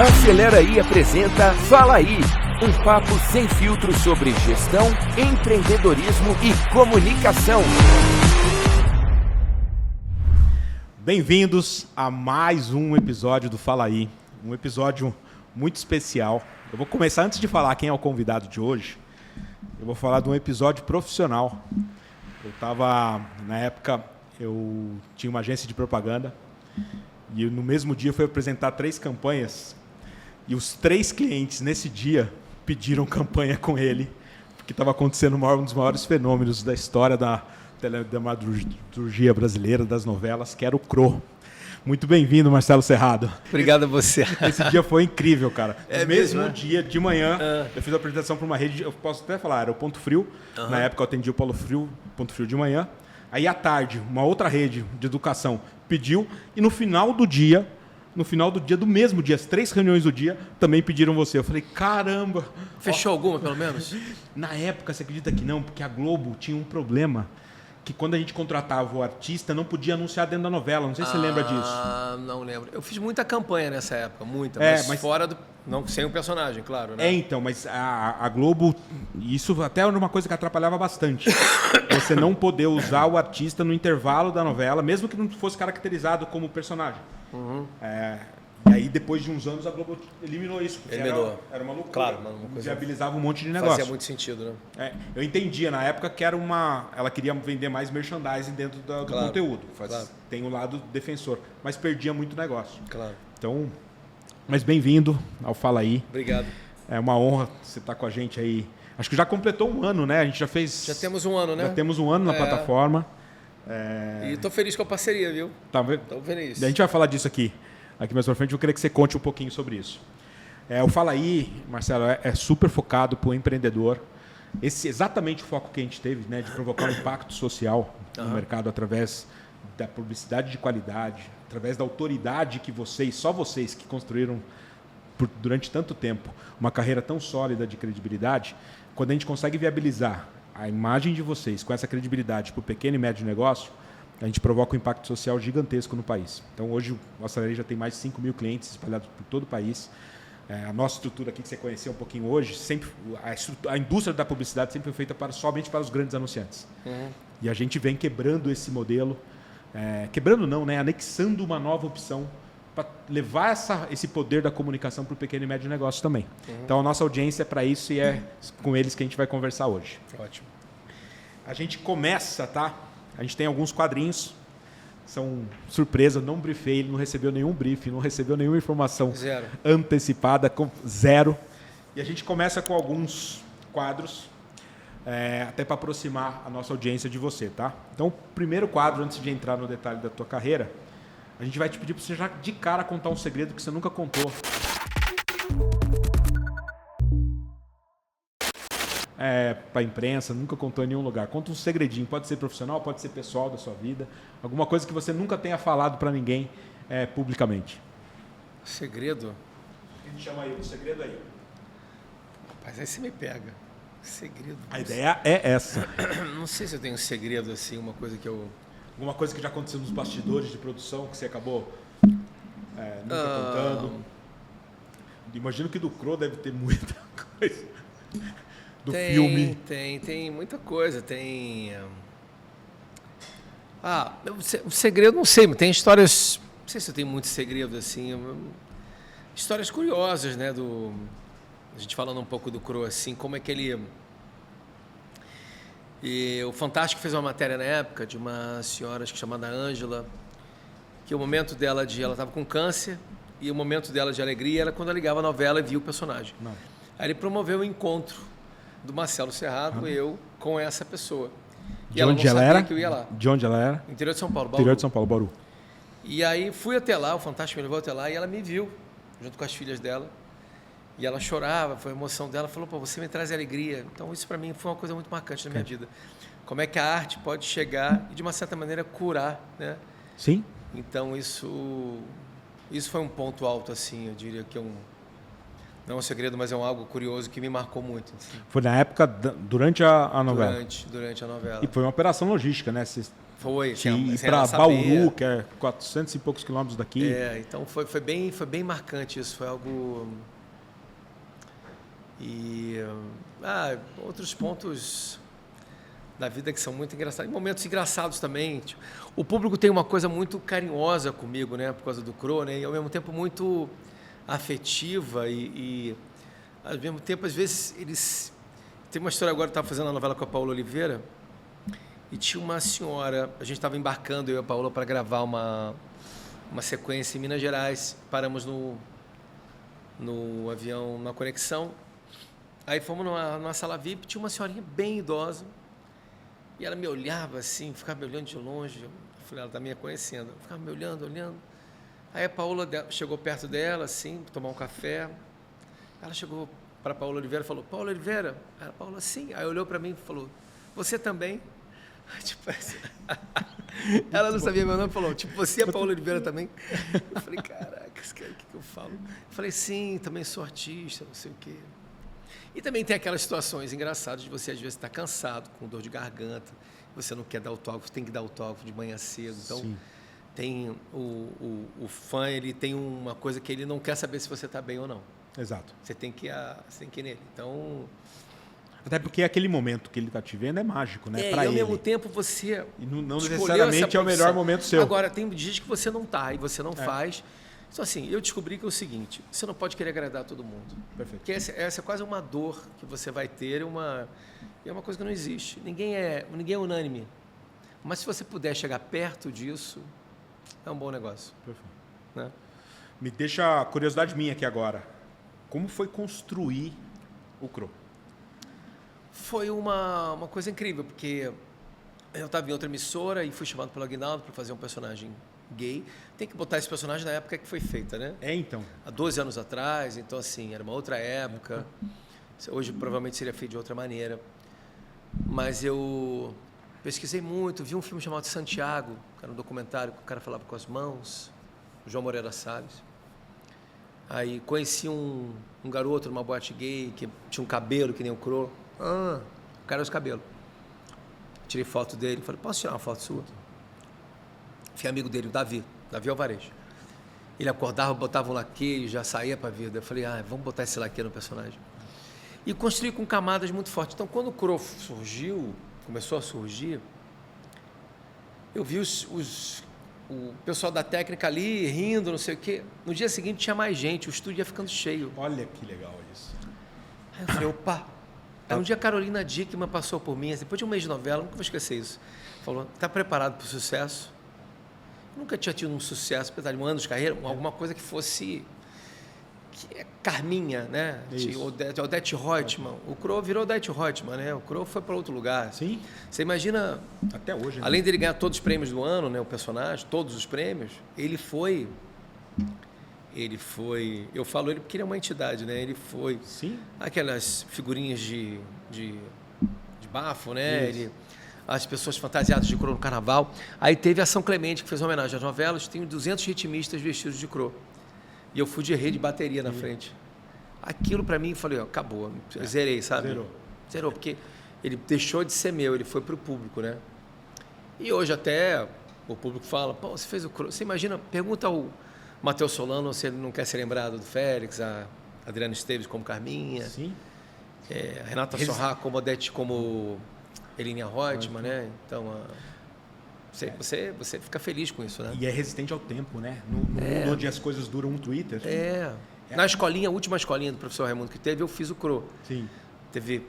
Acelera aí apresenta Fala Aí, um papo sem filtro sobre gestão, empreendedorismo e comunicação. Bem-vindos a mais um episódio do Fala Aí, um episódio muito especial. Eu vou começar, antes de falar quem é o convidado de hoje, eu vou falar de um episódio profissional. Na época, eu tinha uma agência de propaganda e no mesmo dia eu fui apresentar 3 campanhas e os 3 clientes nesse dia pediram campanha com ele, porque estava acontecendo um dos maiores fenômenos da história da dramaturgia brasileira, das novelas, que era o CRO. Muito bem-vindo, Marcelo Serrado. Obrigado a você. Esse dia foi incrível, cara. É no mesmo mesmo, dia, de manhã, eu fiz a apresentação para uma rede, eu posso até falar, era o Ponto Frio. Na época eu atendi o Ponto Frio de manhã. Aí à tarde, uma outra rede de educação pediu, e no final do dia, do mesmo dia, as 3 reuniões do dia, também pediram você. Eu falei, caramba! Fechou alguma, pelo menos? Na época, você acredita que não? Porque a Globo tinha um problema, que quando a gente contratava o artista, não podia anunciar dentro da novela. Não sei se você lembra disso. Ah, não lembro. Eu fiz muita campanha nessa época, muita. Mas fora do... Não, sem o personagem, claro, né? Então, mas a Globo... Isso até era uma coisa que atrapalhava bastante. Você não poder usar o artista no intervalo da novela, mesmo que não fosse caracterizado como personagem. E aí, depois de uns anos, a Globo eliminou isso. Porque era uma loucura. Claro, uma coisa... Viabilizava um monte de negócio. Fazia muito sentido, né? Eu entendia na época que era ela queria vender mais merchandising dentro do conteúdo. Tem o lado defensor. Mas perdia muito negócio. Claro. Então, mas bem-vindo ao Fala Aí. Obrigado. É uma honra você estar com a gente aí. Acho que já completou um ano, né? A gente já fez... Já temos um ano, né? Já temos um ano na plataforma. E tô feliz com a parceria, viu? Tá vendo? Tô feliz. A gente vai falar disso aqui mais pra frente. Eu queria que você conte um pouquinho sobre isso. O Fala Aí, Marcelo, é super focado para o empreendedor. Exatamente o foco que a gente teve, né, de provocar um impacto social no mercado através da publicidade de qualidade, através da autoridade que só vocês que construíram durante tanto tempo uma carreira tão sólida de credibilidade. Quando a gente consegue viabilizar a imagem de vocês com essa credibilidade para o pequeno e médio negócio, a gente provoca um impacto social gigantesco no país. Então, hoje, o Acelera já tem mais de 5 mil clientes espalhados por todo o país. A nossa estrutura aqui, que você conheceu um pouquinho hoje, a indústria da publicidade sempre foi feita somente para os grandes anunciantes. E a gente vem quebrando esse modelo, quebrando não, né? Anexando uma nova opção para levar esse poder da comunicação para o pequeno e médio negócio também. Então, a nossa audiência é para isso e é com eles que a gente vai conversar hoje. Ótimo. A gente começa, tá? A gente tem alguns quadrinhos, são surpresa, não briefei, ele não recebeu nenhum briefing, não recebeu nenhuma informação antecipada, zero. E a gente começa com alguns quadros, até para aproximar a nossa audiência de você, tá? Então, o primeiro quadro, antes de entrar no detalhe da tua carreira, a gente vai te pedir para você já de cara contar um segredo que você nunca contou. Para a imprensa, nunca contou em nenhum lugar. Conta um segredinho, pode ser profissional, pode ser pessoal da sua vida, alguma coisa que você nunca tenha falado para ninguém publicamente. Segredo? A gente chama aí, o segredo aí. Rapaz, aí você me pega. Segredo. A ideia é essa. Não sei se eu tenho um segredo assim, uma coisa que eu... Alguma coisa que já aconteceu nos bastidores de produção que você acabou nunca contando. Imagino que do CRO deve ter muita coisa. Filme. Tem muita coisa. Tem... o segredo, não sei, mas tem histórias... Não sei se eu tenho muito segredo, assim. Histórias curiosas, né? A gente falando um pouco do CRO, assim, como é que ele... E o Fantástico fez uma matéria na época de uma senhora, acho que chamada Ângela, que o momento dela ela estava com câncer, e o momento dela de alegria era quando ela ligava a novela e via o personagem. Não. Aí ele promoveu o encontro do Marcelo Serrado, eu, com essa pessoa. E de onde ela era? Que eu ia lá. De onde ela era? Interior de São Paulo, Bauru. Interior de São Paulo, Bauru. E aí fui até lá, o Fantástico me levou até lá, e ela me viu, junto com as filhas dela. E ela chorava, foi a emoção dela, falou, pô, você me traz alegria. Então isso para mim foi uma coisa muito marcante na minha vida. Como é que a arte pode chegar e de uma certa maneira curar, né? Sim. Então isso foi um ponto alto, assim, eu diria que não é um segredo, mas é algo curioso que me marcou muito. Assim. Foi na época, durante a novela? Durante a novela. E foi uma operação logística, né? Você Foi. Sim, sem para ela saber. Bauru, que é 400 e poucos quilômetros daqui. Então foi bem marcante isso, foi algo... E outros pontos da vida que são muito engraçados, momentos engraçados também. Tipo, o público tem uma coisa muito carinhosa comigo, né, por causa do CRO, né, e ao mesmo tempo muito afetiva e ao mesmo tempo, às vezes, eles... Tem uma história agora, eu estava fazendo a novela com a Paola Oliveira e tinha uma senhora, a gente estava embarcando, eu e a Paola, para gravar uma sequência em Minas Gerais, paramos no avião, na conexão, aí fomos numa sala VIP, tinha uma senhorinha bem idosa, e ela me olhava assim, ficava me olhando de longe, eu falei, ela está me conhecendo, ficava me olhando, aí a Paola chegou perto dela, assim, tomar um café, ela chegou para a Paola Oliveira e falou, Paola Oliveira? Aí a Paola, sim, aí olhou para mim e falou, você também? Tipo assim, ela não sabia meu nome, falou, tipo, você é a Paola Oliveira também? Eu falei, caraca, o que eu falo? Eu falei, sim, também sou artista, não sei o quê. E também tem aquelas situações engraçadas de você, às vezes, estar cansado, com dor de garganta, você não quer dar autógrafo, tem que dar autógrafo de manhã cedo. Então, sim. Tem o fã, ele tem uma coisa que ele não quer saber se você está bem ou não. Exato. Você tem que ir nele. Então... Até porque aquele momento que ele está te vendo é mágico, né? E ao mesmo tempo você... E não necessariamente é o melhor momento seu. Agora, tem dias que você não está e você não faz... Então, assim, eu descobri que é o seguinte, você não pode querer agradar todo mundo. Perfeito. Porque essa é quase uma dor que você vai ter, é uma coisa que não existe. Ninguém é unânime. Mas se você puder chegar perto disso, é um bom negócio. Perfeito. Né? Me deixa a curiosidade minha aqui agora. Como foi construir o CRO? Foi uma coisa incrível, porque eu estava em outra emissora e fui chamado pelo Aguinaldo para fazer um personagem gay. Tem que botar esse personagem na época que foi feita, né? Então. Há 12 anos atrás, então assim, era uma outra época. Hoje provavelmente seria feito de outra maneira. Mas eu pesquisei muito, vi um filme chamado Santiago, que era um documentário que o cara falava com as mãos, o João Moreira Salles. Aí conheci um garoto numa boate gay que tinha um cabelo que nem o CRO. O cara usa cabelo. Tirei foto dele, falei, posso tirar uma foto sua? Fui amigo dele, o Davi Alvarez. Ele acordava, botava um laque e já saía para a vida. Eu falei, vamos botar esse laque no personagem. E construí com camadas muito fortes. Então, quando o CRO começou a surgir, eu vi o pessoal da técnica ali rindo, não sei o quê. No dia seguinte tinha mais gente, o estúdio ia ficando cheio. Olha que legal isso. Aí eu falei, opa. Aí um dia a Carolina Dickman passou por mim, depois de um mês de novela, nunca vou esquecer isso. Falou, está preparado para o sucesso? Eu nunca tinha tido um sucesso, apesar de um ano de carreira, alguma coisa que fosse... que é Carminha, né? Odete Roitman. O CRO virou Odete Roitman, né? O CRO foi para outro lugar. Sim. Você imagina... Até hoje. Né? Além dele ganhar todos os prêmios do ano, né? O personagem, todos os prêmios, ele foi... Eu falo ele porque ele é uma entidade, né? Ele foi... Sim. Aquelas figurinhas de bafo, né? As pessoas fantasiadas de CRO no carnaval. Aí teve a São Clemente, que fez uma homenagem às novelas. Tem 200 ritmistas vestidos de CRO. E eu fui de rede de bateria na frente. Aquilo para mim, falei, acabou. Zerei, sabe? Zerou, porque ele deixou de ser meu, ele foi para o público, né? E hoje até o público fala, pô, você fez o CRO. Você imagina, pergunta ao Matheus Solano se ele não quer ser lembrado do Félix, a Adriana Esteves como Carminha. Sim. A Renata Sorrá como Odete, como Elinia Roitman, né? Então, você fica feliz com isso, né? E é resistente ao tempo, né? No mundo onde as coisas duram um Twitter. Na escolinha, a última escolinha do professor Raimundo que teve, eu fiz o CRO. Sim. Teve...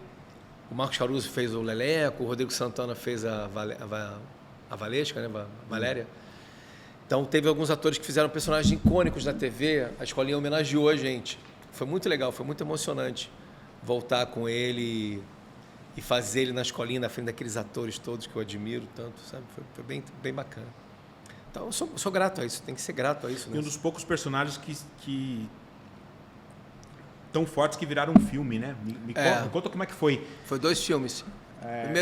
O Marcos Caruso fez o Leleco, o Rodrigo Santana fez a Valesca, né? A Valéria. Então, teve alguns atores que fizeram personagens icônicos da TV. A escolinha homenageou a gente. Foi muito legal, foi muito emocionante voltar com ele e fazer ele na escolinha, na frente daqueles atores todos que eu admiro tanto, sabe? Foi bem bacana. Então, eu sou grato a isso, tem que ser grato a isso. E um dos poucos personagens que tão fortes que viraram um filme, né? Me conta como é que foi. Foi 2 filmes.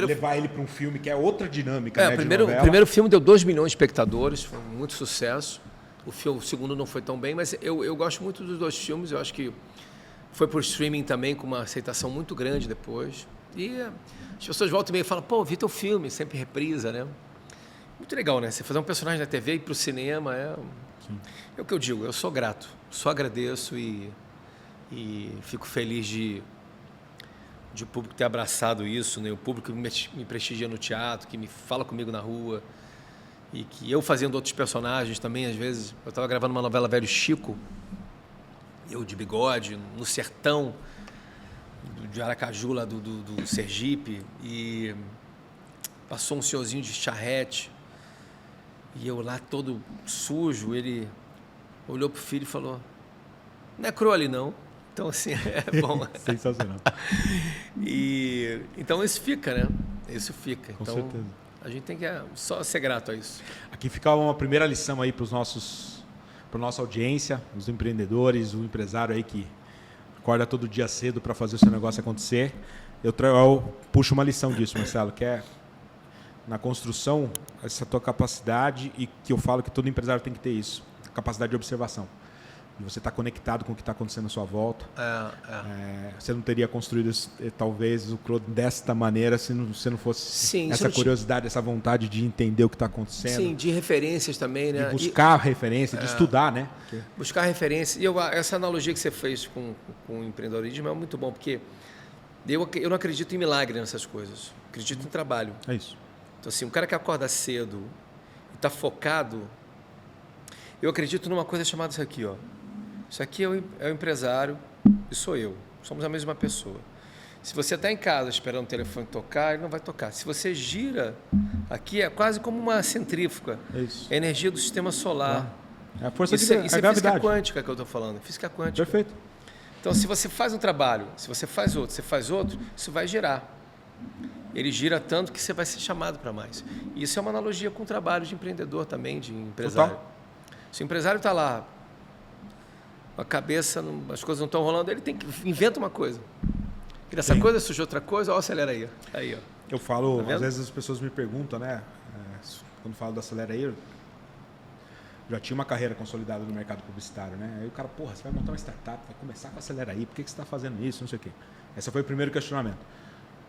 Levar ele para um filme que é outra dinâmica, né? O primeiro filme deu 2 milhões de espectadores, foi muito sucesso. O segundo não foi tão bem, mas eu gosto muito dos 2 filmes. Eu acho que foi por streaming também, com uma aceitação muito grande depois. E as pessoas voltam e meio e falam, pô, vi teu filme, sempre reprisa, né? Muito legal, né? Você fazer um personagem na TV e ir para o cinema é o que eu digo, eu sou grato, só agradeço e fico feliz de o público ter abraçado isso, né? O público que me prestigia no teatro, que me fala comigo na rua, e que eu fazendo outros personagens também, às vezes, eu estava gravando uma novela Velho Chico, eu de bigode, no sertão de Aracaju, lá do Sergipe, e passou um senhorzinho de charrete, e eu lá todo sujo, ele olhou pro filho e falou, não é cru ali não. Então, assim, é bom. Sensacional. Então, isso fica, né? Isso fica. Com então, certeza. A gente tem que só ser grato a isso. Aqui fica uma primeira lição aí para nossa audiência, os empreendedores, o empresário aí que acorda todo dia cedo para fazer o seu negócio acontecer. Eu puxo uma lição disso, Marcelo, que é na construção, essa tua capacidade, e que eu falo que todo empresário tem que ter isso, capacidade de observação. De você estar conectado com o que está acontecendo à sua volta. Você não teria construído talvez o Claude desta maneira se não fosse essa curiosidade, essa vontade de entender o que está acontecendo. Sim, de referências também, né? De buscar referência, de estudar, né? Buscar referência. E essa analogia que você fez com o empreendedorismo é muito bom, porque eu não acredito em milagre nessas coisas. Acredito em trabalho. É isso. Então, assim, um cara que acorda cedo e está focado, eu acredito numa coisa chamada isso aqui, ó. Isso aqui é o empresário e sou eu. Somos a mesma pessoa. Se você está em casa esperando o telefone tocar, ele não vai tocar. Se você gira, aqui é quase como uma centrífuga. Isso. É a energia do sistema solar. É a força isso é física quântica que eu estou falando. Física quântica. Perfeito. Então, se você faz um trabalho, se você faz outro, isso vai girar. Ele gira tanto que você vai ser chamado para mais. E isso é uma analogia com o trabalho de empreendedor também, de empresário. Total. Se o empresário está lá, a cabeça, as coisas não estão rolando, ele inventa uma coisa. E dessa coisa surge outra coisa, ó, acelera aí. Aí, ó. Eu falo, Tá às vezes as pessoas me perguntam, né? Quando falo do Acelera aí, eu já tinha uma carreira consolidada no mercado publicitário, né? Aí o cara, porra, você vai montar uma startup, vai começar com a Acelera aí, por que você está fazendo isso, não sei o quê. Esse foi o primeiro questionamento.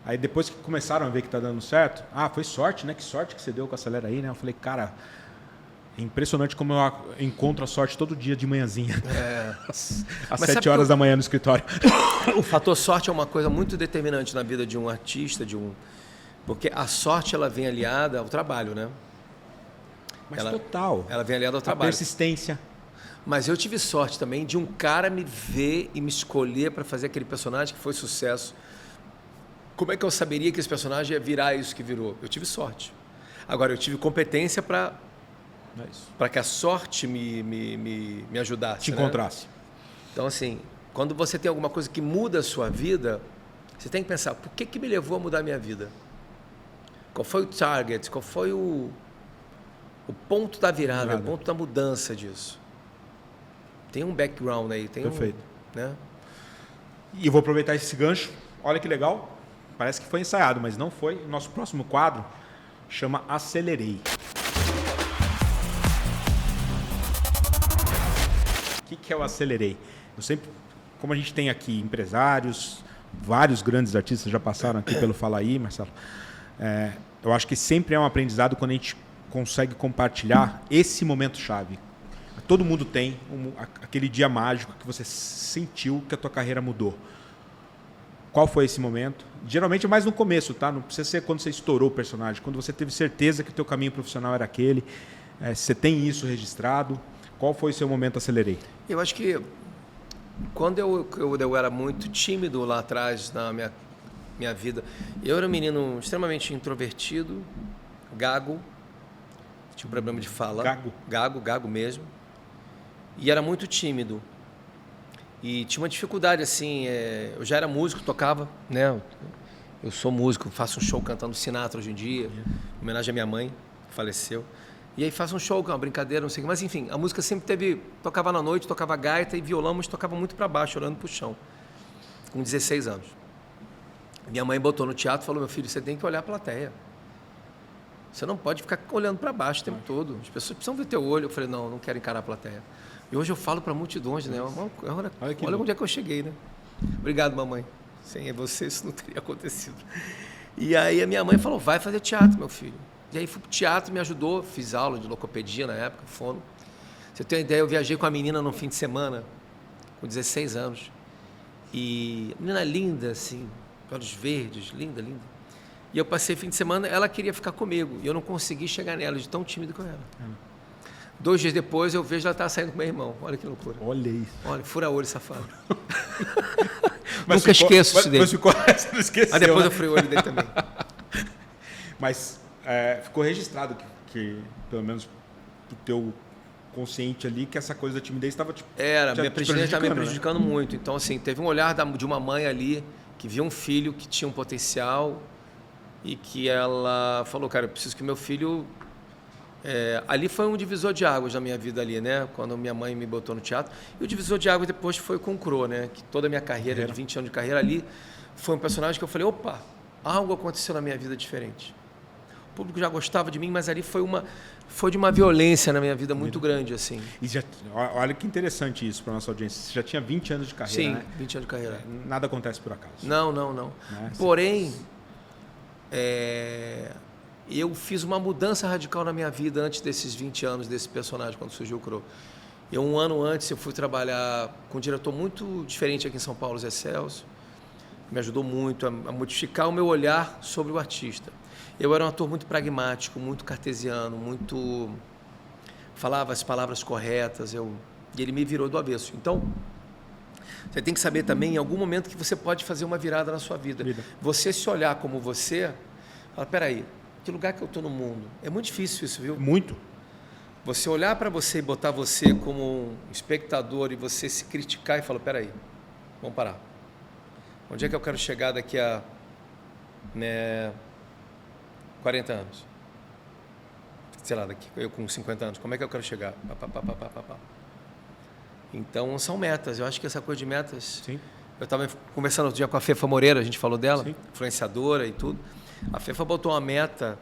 Aí depois que começaram a ver que está dando certo, foi sorte, né? Que sorte que você deu com a Acelera aí, né? Eu falei, cara, é impressionante como eu encontro a sorte todo dia de manhãzinha. Às 7 horas da manhã no escritório. O fator sorte é uma coisa muito determinante na vida de um artista, porque a sorte ela vem aliada ao trabalho, né? Mas total. Ela vem aliada ao trabalho. A persistência. Mas eu tive sorte também de um cara me ver e me escolher para fazer aquele personagem que foi sucesso. Como é que eu saberia que esse personagem ia virar isso que virou? Eu tive sorte. Agora, eu tive competência para que a sorte me ajudasse. Te encontrasse. Né? Então, assim, quando você tem alguma coisa que muda a sua vida, você tem que pensar, por que me levou a mudar a minha vida? Qual foi o target? Qual foi o ponto da virada, o ponto da mudança disso? Tem um background aí. Perfeito. Né? E eu vou aproveitar esse gancho. Olha que legal. Parece que foi ensaiado, mas não foi. O nosso próximo quadro chama Acelerei. O que é o Acelerei? Eu sempre, como a gente tem aqui empresários, vários grandes artistas já passaram aqui pelo Fala Aí, Marcelo, eu acho que sempre é um aprendizado quando a gente consegue compartilhar esse momento chave. Todo mundo tem aquele dia mágico que você sentiu que a tua carreira mudou. Qual foi esse momento? Geralmente é mais no começo, tá? Não precisa ser quando você estourou o personagem, quando você teve certeza que o teu caminho profissional era aquele. Você tem isso registrado. Qual foi o seu momento Acelerei? Eu acho que quando eu era muito tímido lá atrás na minha vida, eu era um menino extremamente introvertido, gago, tinha um problema de fala. Gago mesmo. E era muito tímido. E tinha uma dificuldade, assim, eu já era músico, tocava, né? Eu sou músico, faço um show cantando Sinatra hoje em dia, em homenagem à minha mãe, que faleceu. E aí faço um show, uma brincadeira, não sei o que. Mas, enfim, a música sempre tocava na noite, tocava gaita e violão, mas tocava muito para baixo, olhando para o chão, com 16 anos. Minha mãe botou no teatro e falou, meu filho, você tem que olhar a plateia. Você não pode ficar olhando para baixo o tempo todo. As pessoas precisam ver teu olho. Eu falei, não quero encarar a plateia. E hoje eu falo para multidões, né? Olha onde é que eu cheguei, né? Obrigado, mamãe. Sem você isso não teria acontecido. E aí a minha mãe falou, vai fazer teatro, meu filho. E aí fui pro teatro, me ajudou, fiz aula de logopedia na época, fono. Você tem uma ideia, eu viajei com a menina no fim de semana, com 16 anos. E menina linda, assim, olhos verdes, linda, linda. E eu passei o fim de semana, ela queria ficar comigo. E eu não consegui chegar nela, de tão tímido que eu era. 2 dias depois, eu vejo ela estava saindo com meu irmão. Olha que loucura. Olha isso. Olha, fura-olho, safado. Mas Nunca esqueço isso dele. Mas ficou, você não esqueceu, Aí depois né? eu furei o olho dele também. Mas ficou registrado que, pelo menos, o teu consciente ali, que essa coisa da timidez estava te Minha presidente estava me né? prejudicando muito. Então, assim, teve um olhar de uma mãe ali que via um filho que tinha um potencial e que ela falou, cara, eu preciso que meu filho... ali foi um divisor de águas na minha vida ali, né? Quando minha mãe me botou no teatro. E o divisor de águas depois foi com o Cro, né? Que toda a minha carreira, de 20 anos de carreira ali, foi um personagem que eu falei, opa, algo aconteceu na minha vida diferente. O público já gostava de mim, mas ali foi de uma violência na minha vida muito grande, assim. E olha que interessante isso para nossa audiência. Você já tinha 20 anos de carreira, Sim, né? 20 anos de carreira. Nada acontece por acaso. Não. Né? Porém, eu fiz uma mudança radical na minha vida antes desses 20 anos desse personagem, quando surgiu o Cro. Um ano antes, eu fui trabalhar com um diretor muito diferente aqui em São Paulo, Zé Celso. Me ajudou muito a modificar o meu olhar sobre o artista. Eu era um ator muito pragmático, muito cartesiano, falava as palavras corretas, e ele me virou do avesso. Então, você tem que saber também, em algum momento, que você pode fazer uma virada na sua vida. Você se olhar como você, fala, peraí, que lugar que eu estou no mundo? É muito difícil isso, viu? Muito. Você olhar para você e botar você como um espectador e você se criticar e falar, peraí, vamos parar. Onde é que eu quero chegar daqui a 40 anos? Sei lá, eu com 50 anos, como é que eu quero chegar? Então, são metas. Eu acho que essa coisa de metas... Sim. Eu estava conversando outro dia com a Fefa Moreira, a gente falou dela, Sim. Influenciadora e tudo. A Fefa botou uma meta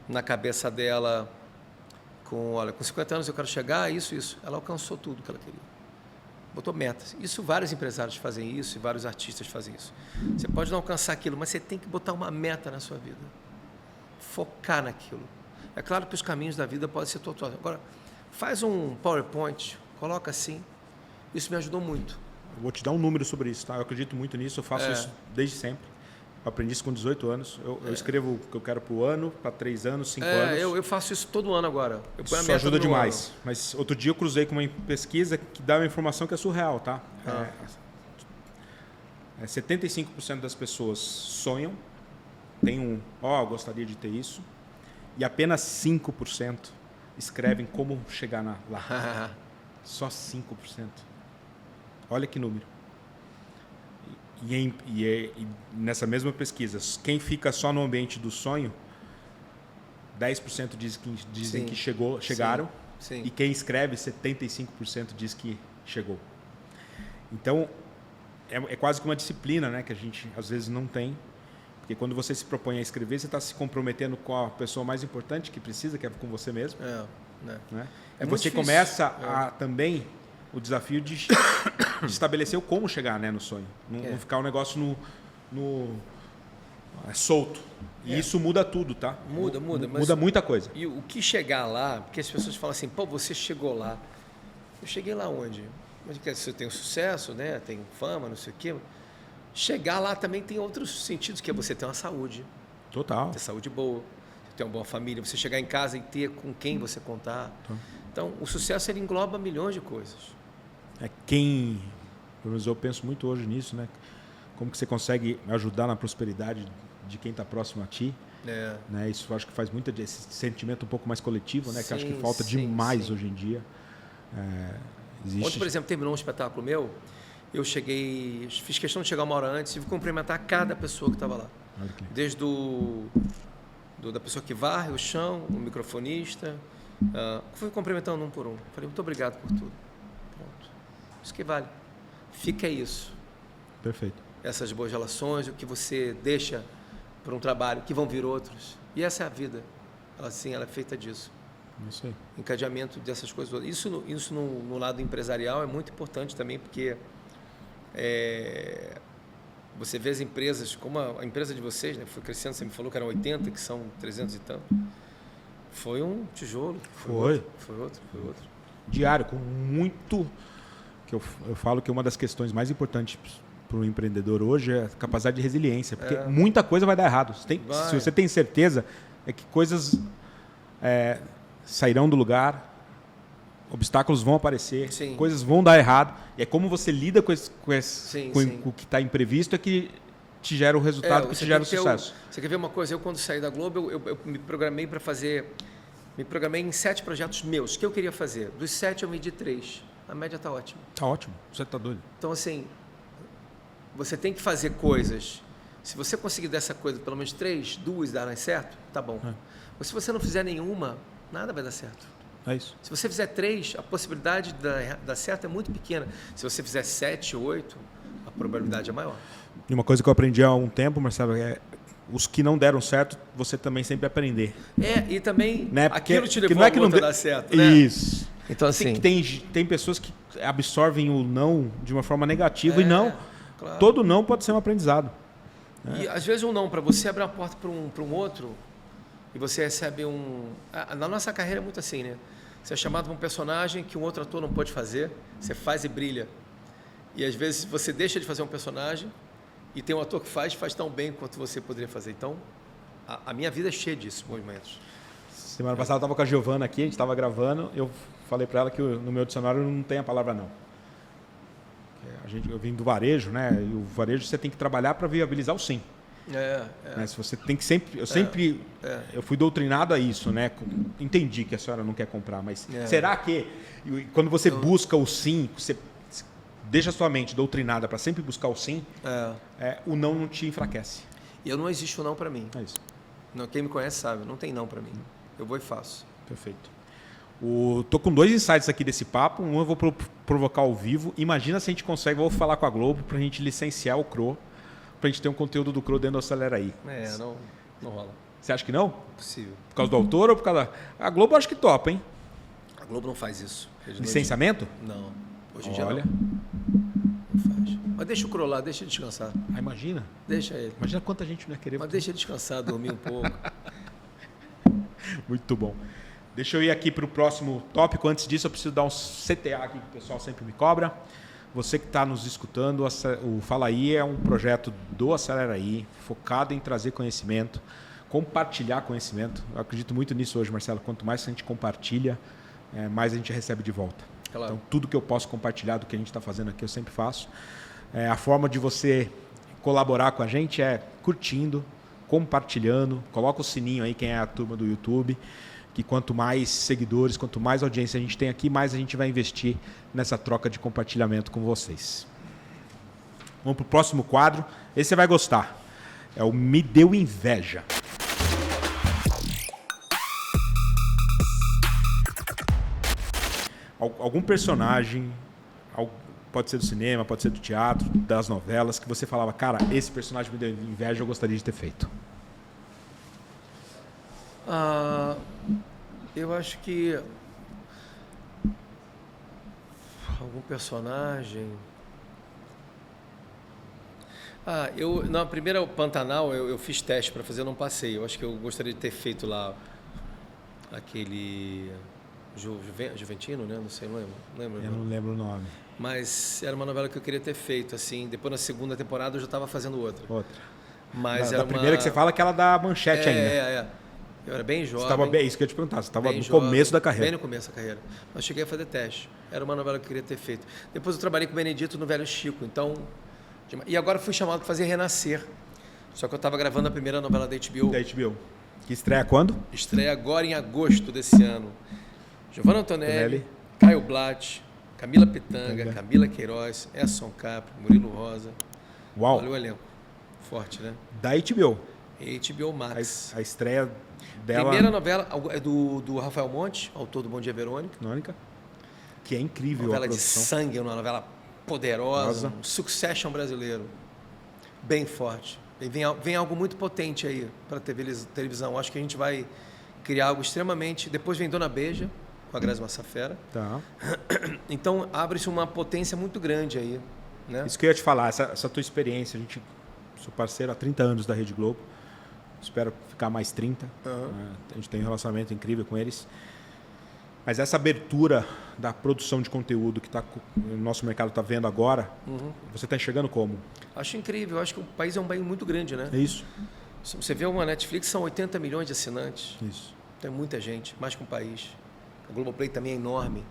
na cabeça dela com 50 anos eu quero chegar a isso. Ela alcançou tudo que ela queria. Botou metas. Isso vários empresários fazem isso e vários artistas fazem isso. Você pode não alcançar aquilo, mas você tem que botar uma meta na sua vida. Focar naquilo. É claro que os caminhos da vida podem ser todos. Agora, faz um PowerPoint, coloca assim. Isso me ajudou muito. Eu vou te dar um número sobre isso, tá? Eu acredito muito nisso, eu faço isso desde sempre. Eu aprendi isso com 18 anos. Eu escrevo o que eu quero para o ano, para 3 anos, 5 anos. Eu faço isso todo ano agora. Eu ponho a Isso meta ajuda do demais. ano. Mas outro dia eu cruzei com uma pesquisa que dá uma informação que é surreal, tá? 75% das pessoas sonham, tem gostaria de ter isso, e apenas 5% escrevem como chegar lá. Só 5%. Olha que número. E nessa mesma pesquisa, quem fica só no ambiente do sonho, 10% dizem que chegaram, Sim. e quem escreve, 75% diz que chegou. Então, é quase que uma disciplina, né, que a gente às vezes não tem, porque quando você se propõe a escrever, você está se comprometendo com a pessoa mais importante que precisa, que é com você mesmo. Né? É E muito você difícil. começa a também o desafio de estabelecer o como chegar, né, no sonho. Não ficar um negócio solto. E isso muda tudo, tá? Muda. Muda muita coisa. E o que chegar lá, porque as pessoas falam assim, pô, você chegou lá. Eu cheguei lá onde? Onde que você tem sucesso, né? Tem fama, não sei o quê. Chegar lá também tem outros sentidos, que é você ter uma saúde. Total. Ter saúde boa, você ter uma boa família, você chegar em casa e ter com quem você contar. Então, o sucesso ele engloba milhões de coisas. Pelo menos eu penso muito hoje nisso, né? Como que você consegue ajudar na prosperidade de quem está próximo a ti? Né? Isso eu acho que faz muito esse sentimento um pouco mais coletivo, né? Que acho que falta demais hoje em dia. Ontem, por exemplo, terminou um espetáculo meu, eu fiz questão de chegar uma hora antes e cumprimentar cada pessoa que estava lá. Desde da pessoa que varre o chão, o microfonista, fui cumprimentando um por um. Falei, muito obrigado por tudo. Pronto. Isso que vale. Fica isso. Perfeito. Essas boas relações, o que você deixa para um trabalho, que vão vir outros. E essa é a vida. Ela é feita disso. Isso aí. Encadeamento dessas coisas. Isso no lado empresarial é muito importante também, porque Você vê as empresas, como a empresa de vocês, né, foi crescendo, você me falou que eram 80, que são 300 e tanto. Foi um tijolo. Foi outro. Diário, com muito... que eu falo que uma das questões mais importantes para o empreendedor hoje é a capacidade de resiliência, porque muita coisa vai dar errado. Se você tem certeza, é que coisas sairão do lugar, obstáculos vão aparecer, Sim. coisas vão dar errado. E é como você lida com o que está imprevisto é que te gera o resultado, que te gera o sucesso. Você quer ver uma coisa? Eu, quando saí da Globo, eu me programei para fazer... Me programei em 7 projetos meus. O que eu queria fazer? Dos 7, eu medi 3. A média está ótima. Tá ótimo. Você tá doido. Então, assim, você tem que fazer coisas. Se você conseguir dessa coisa, pelo menos 3, 2 darem certo, tá bom. Mas se você não fizer nenhuma, nada vai dar certo. É isso. Se você fizer 3, a possibilidade de dar certo é muito pequena. Se você fizer 7, 8, a probabilidade é maior. E uma coisa que eu aprendi há um tempo, Marcelo, é os que não deram certo, você também sempre aprender. E também né? aquilo te levou a dar certo, né? Isso. Então, assim... Tem pessoas que absorvem o não de uma forma negativa e não. Claro. Todo não pode ser um aprendizado. E às vezes um não, para você abrir uma porta para um outro, e você recebe na nossa carreira é muito assim, né? Você é chamado para um personagem que um outro ator não pode fazer, você faz e brilha. E às vezes você deixa de fazer um personagem e tem um ator que faz tão bem quanto você poderia fazer. Então, a minha vida é cheia disso, momentos. Semana passada eu estava com a Giovana aqui, a gente estava gravando, eu falei para ela que no meu dicionário não tem a palavra não. Eu vim do varejo, né? E o varejo você tem que trabalhar para viabilizar o sim. Né? Se você tem que sempre... Eu fui doutrinado a isso, né? Entendi que a senhora não quer comprar, mas será que quando você busca o sim, você deixa a sua mente doutrinada para sempre buscar o sim, o não te enfraquece. E não existe o não para mim. É isso. Não, quem me conhece sabe, não tem não para mim. Eu vou e faço. Perfeito. Tô com 2 insights aqui desse papo. Um eu vou provocar ao vivo. Imagina se a gente consegue, vou falar com a Globo para a gente licenciar o Cro, para a gente ter um conteúdo do Cro dentro do Acelera aí. Não rola. Você acha que não? Possível. Por causa do autor ou por causa da... A Globo eu acho que topa, hein? A Globo não faz isso. Licenciamento? Não. Hoje em dia Olha. não faz. Mas deixa o Cro lá, deixa ele descansar. Imagina. Deixa ele. Imagina quanta gente não ia querer. Mas deixa ele descansar, dormir um pouco. Muito bom. Deixa eu ir aqui para o próximo tópico. Antes disso, eu preciso dar um CTA aqui que o pessoal sempre me cobra. Você que está nos escutando, o Fala Aí é um projeto do Acelera Aí, focado em trazer conhecimento, compartilhar conhecimento. Eu acredito muito nisso hoje, Marcelo. Quanto mais a gente compartilha, mais a gente recebe de volta. Claro. Então, tudo que eu posso compartilhar do que a gente está fazendo aqui, eu sempre faço. A forma de você colaborar com a gente é curtindo, compartilhando, coloca o sininho aí, quem é a turma do YouTube, que quanto mais seguidores, quanto mais audiência a gente tem aqui, mais a gente vai investir nessa troca de compartilhamento com vocês. Vamos para o próximo quadro. Esse você vai gostar. É o Me Deu Inveja. Algum personagem, pode ser do cinema, pode ser do teatro, das novelas, que você falava, cara, esse personagem me deu inveja, eu gostaria de ter feito. Eu acho que algum personagem... na primeira Pantanal eu fiz teste para fazer, eu não passei. Eu acho que eu gostaria de ter feito lá aquele Juventino, né? Não sei, não lembro. Eu não lembro o nome. Mas era uma novela que eu queria ter feito, assim. Depois, na segunda temporada, eu já estava fazendo outra. Mas da primeira que você fala, aquela da Manchete ainda. Eu era bem jovem. Isso que eu ia te perguntar. Você estava no começo da carreira. Bem no começo da carreira. Mas cheguei a fazer teste. Era uma novela que eu queria ter feito. Depois eu trabalhei com o Benedito no Velho Chico. Então... E agora fui chamado para fazer Renascer. Só que eu estava gravando a primeira novela da HBO. Da HBO. Que estreia quando? Estreia agora em agosto desse ano. Giovanna Antonelli, Caio Blatt, Camila Pitanga, Camila Queiroz, Edson Capri, Murilo Rosa. Uau! Olha o elenco. Forte, né? Da HBO. HBO Max. A estreia dela... Primeira novela é do Rafael Monte, autor do Bom Dia Verônica. Que é incrível novela a produção. De sangue, uma novela poderosa, um Succession brasileiro. Bem forte. Vem algo muito potente aí para a televisão. Acho que a gente vai criar algo extremamente... Depois vem Dona Beija, com a Grazi Massafera. Tá. Então, abre-se uma potência muito grande aí. Né? Isso que eu ia te falar, essa tua experiência, a gente Sou parceiro há 30 anos da Rede Globo. Espero ficar mais 30. A gente tem um relacionamento incrível com eles. Mas essa abertura da produção de conteúdo que o nosso mercado está vendo agora, você está enxergando como? Acho incrível. Acho que o país é um país muito grande, né? É isso. Se você vê uma Netflix, são 80 milhões de assinantes. Isso. Tem muita gente, mais que um país. A Globoplay também é enorme.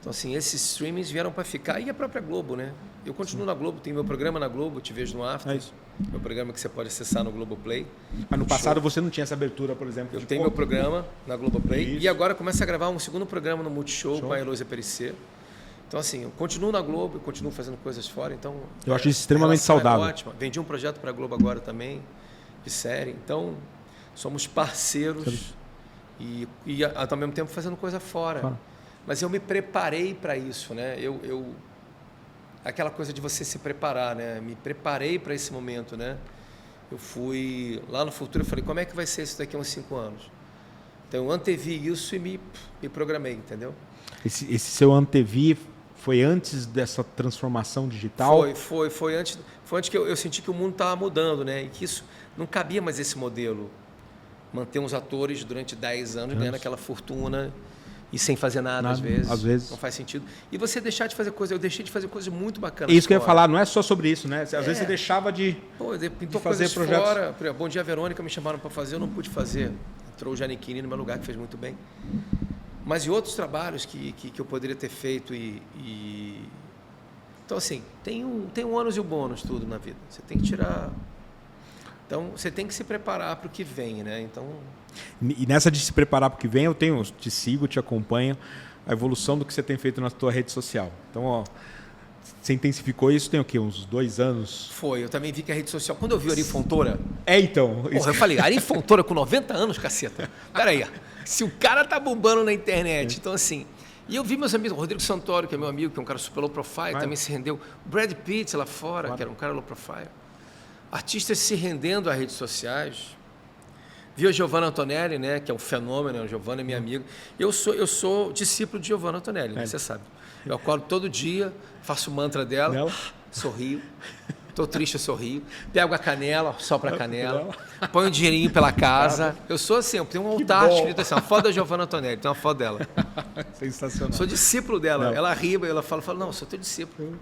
Então, assim, esses streamings vieram para ficar. E a própria Globo, né? Eu continuo na Globo, tenho meu programa na Globo, Te Vejo no After. É isso. Meu programa que você pode acessar no Globoplay. Mas no passado você não tinha essa abertura, por exemplo? Eu tenho meu programa na Globoplay. Isso. E agora começo a gravar um segundo programa no Multishow com a Heloísa Perissé. Então, assim, eu continuo na Globo, eu continuo fazendo coisas fora. Então, eu acho isso extremamente saudável. É ótimo. Vendi um projeto para a Globo agora também, de série. Então, somos parceiros e ao mesmo tempo fazendo coisa fora. Claro. Mas eu me preparei para isso, né? Aquela coisa de você se preparar, né? Me preparei para esse momento, né? Eu fui lá no futuro e falei, como é que vai ser isso daqui a uns 5 anos? Então, eu antevi isso e me programei, entendeu? Esse seu antevi foi antes dessa transformação digital? Foi antes que eu senti que o mundo estava mudando, né? E que isso não cabia mais esse modelo. Manter uns atores durante 10 anos ganhando aquela fortuna e sem fazer nada, às vezes. Não faz sentido. E você deixar de fazer coisas. Eu deixei de fazer coisas muito bacanas. Isso que eu ia falar, não é só sobre isso, né? Às vezes você deixava de fazer projetos fora. Por exemplo, Bom Dia Verônica me chamaram para fazer, eu não pude fazer. Entrou o Giannichini no meu lugar, que fez muito bem. Mas e outros trabalhos que eu poderia ter feito Então, assim, tem um ônus e o bônus tudo na vida. Você tem que tirar... Então, você tem que se preparar para o que vem, né? Então... E nessa de se preparar para o que vem, eu te sigo, te acompanho, a evolução do que você tem feito na tua rede social. Então, ó, você intensificou isso tem o quê? Uns 2 anos? Foi, eu também vi que a rede social... Quando eu vi o Ari Fontoura... Então... Porra, eu falei, Ari Fontoura com 90 anos, caceta. Peraí, se o cara tá bombando na internet, então assim... E eu vi meus amigos, o Rodrigo Santoro, que é meu amigo, que é um cara super low profile, também se rendeu. O Brad Pitt lá fora, que era um cara low profile. Artistas se rendendo às redes sociais. Vi a Giovanna Antonelli, né, que é um fenômeno, a Giovanna é minha amiga. Eu sou discípulo de Giovanna Antonelli, né, você sabe. Eu acordo todo dia, faço o mantra dela, sorrio. Estou triste, eu sorrio. Pego a canela, sopro a canela. Ponho um dinheirinho pela casa. Eu sou assim, eu tenho um altar escrito assim, uma foto da Giovanna Antonelli, tem uma foto dela. Sensacional. Sou discípulo dela. Ela riba, ela fala, não, eu sou teu discípulo.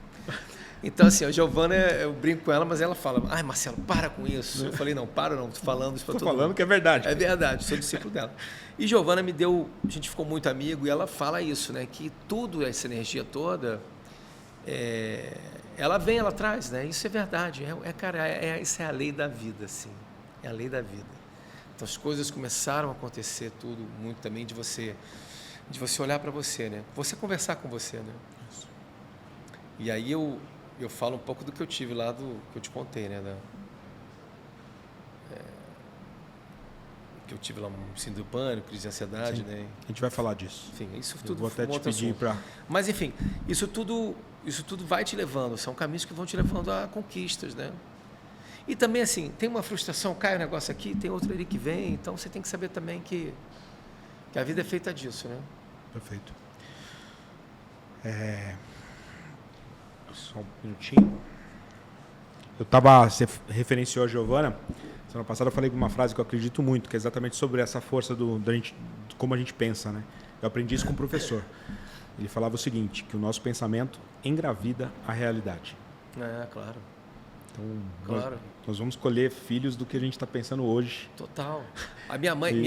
Então, assim, a Giovanna, eu brinco com ela, mas ela fala, ai, Marcelo, para com isso. Eu falei, não, para não, estou falando isso para todo mundo. Estou falando que é verdade. É verdade, sou discípulo dela. E Giovanna a gente ficou muito amigo, e ela fala isso, né, que tudo, essa energia toda, ela vem, ela traz, né, isso é verdade. Cara, isso é a lei da vida, assim, é a lei da vida. Então, as coisas começaram a acontecer tudo, muito também de você olhar para você, né, você conversar com você, né. Isso. E aí eu falo um pouco do que eu tive lá, que eu te contei, né? Que eu tive lá um síndrome do pânico, crise de ansiedade, né? A gente vai falar disso. Enfim, isso tudo. Eu vou até te pedir para... Mas, enfim, isso tudo vai te levando, são caminhos que vão te levando a conquistas, né? E também, assim, tem uma frustração, cai um negócio aqui, tem outro ali que vem, então você tem que saber também que a vida é feita disso, né? Perfeito. Só um minutinho. Você referenciou a Giovanna. Semana passada eu falei uma frase que eu acredito muito, que é exatamente sobre essa força de como a gente pensa, né? Eu aprendi isso com um professor. Ele falava o seguinte, que o nosso pensamento engravida a realidade. Claro. Então, claro. Nós vamos colher filhos do que a gente está pensando hoje. Total. A minha mãe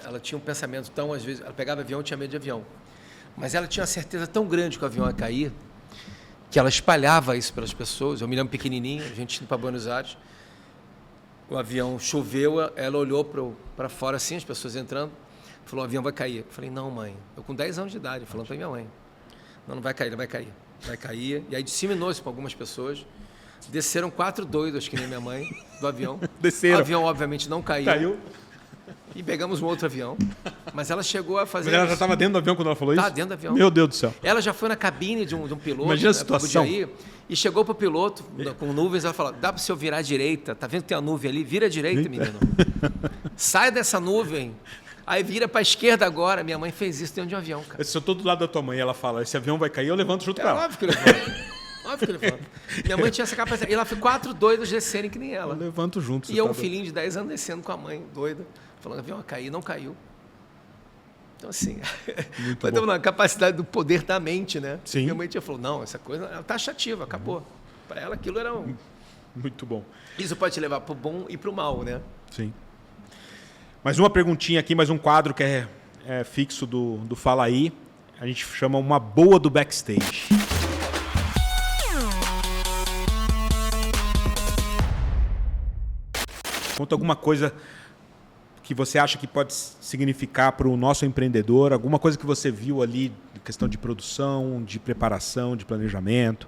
ela tinha um pensamento tão, às vezes, ela pegava avião e tinha medo de avião. Mas ela tinha uma certeza tão grande que o avião ia cair, que ela espalhava isso pelas pessoas. Eu me lembro pequenininho, a gente indo para Buenos Aires, o avião choveu, ela olhou para fora assim, as pessoas entrando, falou, o avião vai cair. Eu falei, não, mãe. Eu com 10 anos de idade, falando para minha mãe. Não vai cair, não vai cair. Vai cair. E aí disseminou isso para algumas pessoas. Desceram 4 doidos, que nem minha mãe, do avião. Desceram. O avião, obviamente, não caiu. Caiu. E pegamos um outro avião. Mas ela chegou a fazer... Mas ela já estava dentro do avião quando ela falou isso? Tá dentro do avião. Meu Deus do céu. Ela já foi na cabine de um piloto. Imagina a situação. E chegou para o piloto, com nuvens, ela falou, dá para o senhor virar à direita? Tá vendo que tem uma nuvem ali? Vira à direita, menino. Sai dessa nuvem. Aí vira para a esquerda agora. Minha mãe fez isso dentro de um avião, cara. Se eu estou do lado da tua mãe e ela fala, esse avião vai cair, eu levanto junto com ela. Óbvio que eu levanto. Óbvio que eu levanto. Minha mãe tinha essa capacidade. E ela foi 4 doidas descerem que nem ela. Eu levanto junto. E eu, um filhinho de 10 anos, descendo com a mãe, doida, falando, avião, cair, não caiu. Então, assim, foi uma capacidade do poder da mente, né? Sim. Minha mãe tinha falou, não, essa coisa é taxativa, acabou. Para ela, aquilo era um... Muito bom. Isso pode te levar para o bom e para o mal, né? Sim. Mais uma perguntinha aqui, mais um quadro que é fixo do Fala Aí. A gente chama uma boa do backstage. Conta alguma coisa que você acha que pode significar para o nosso empreendedor, alguma coisa que você viu ali, questão de produção, de preparação, de planejamento,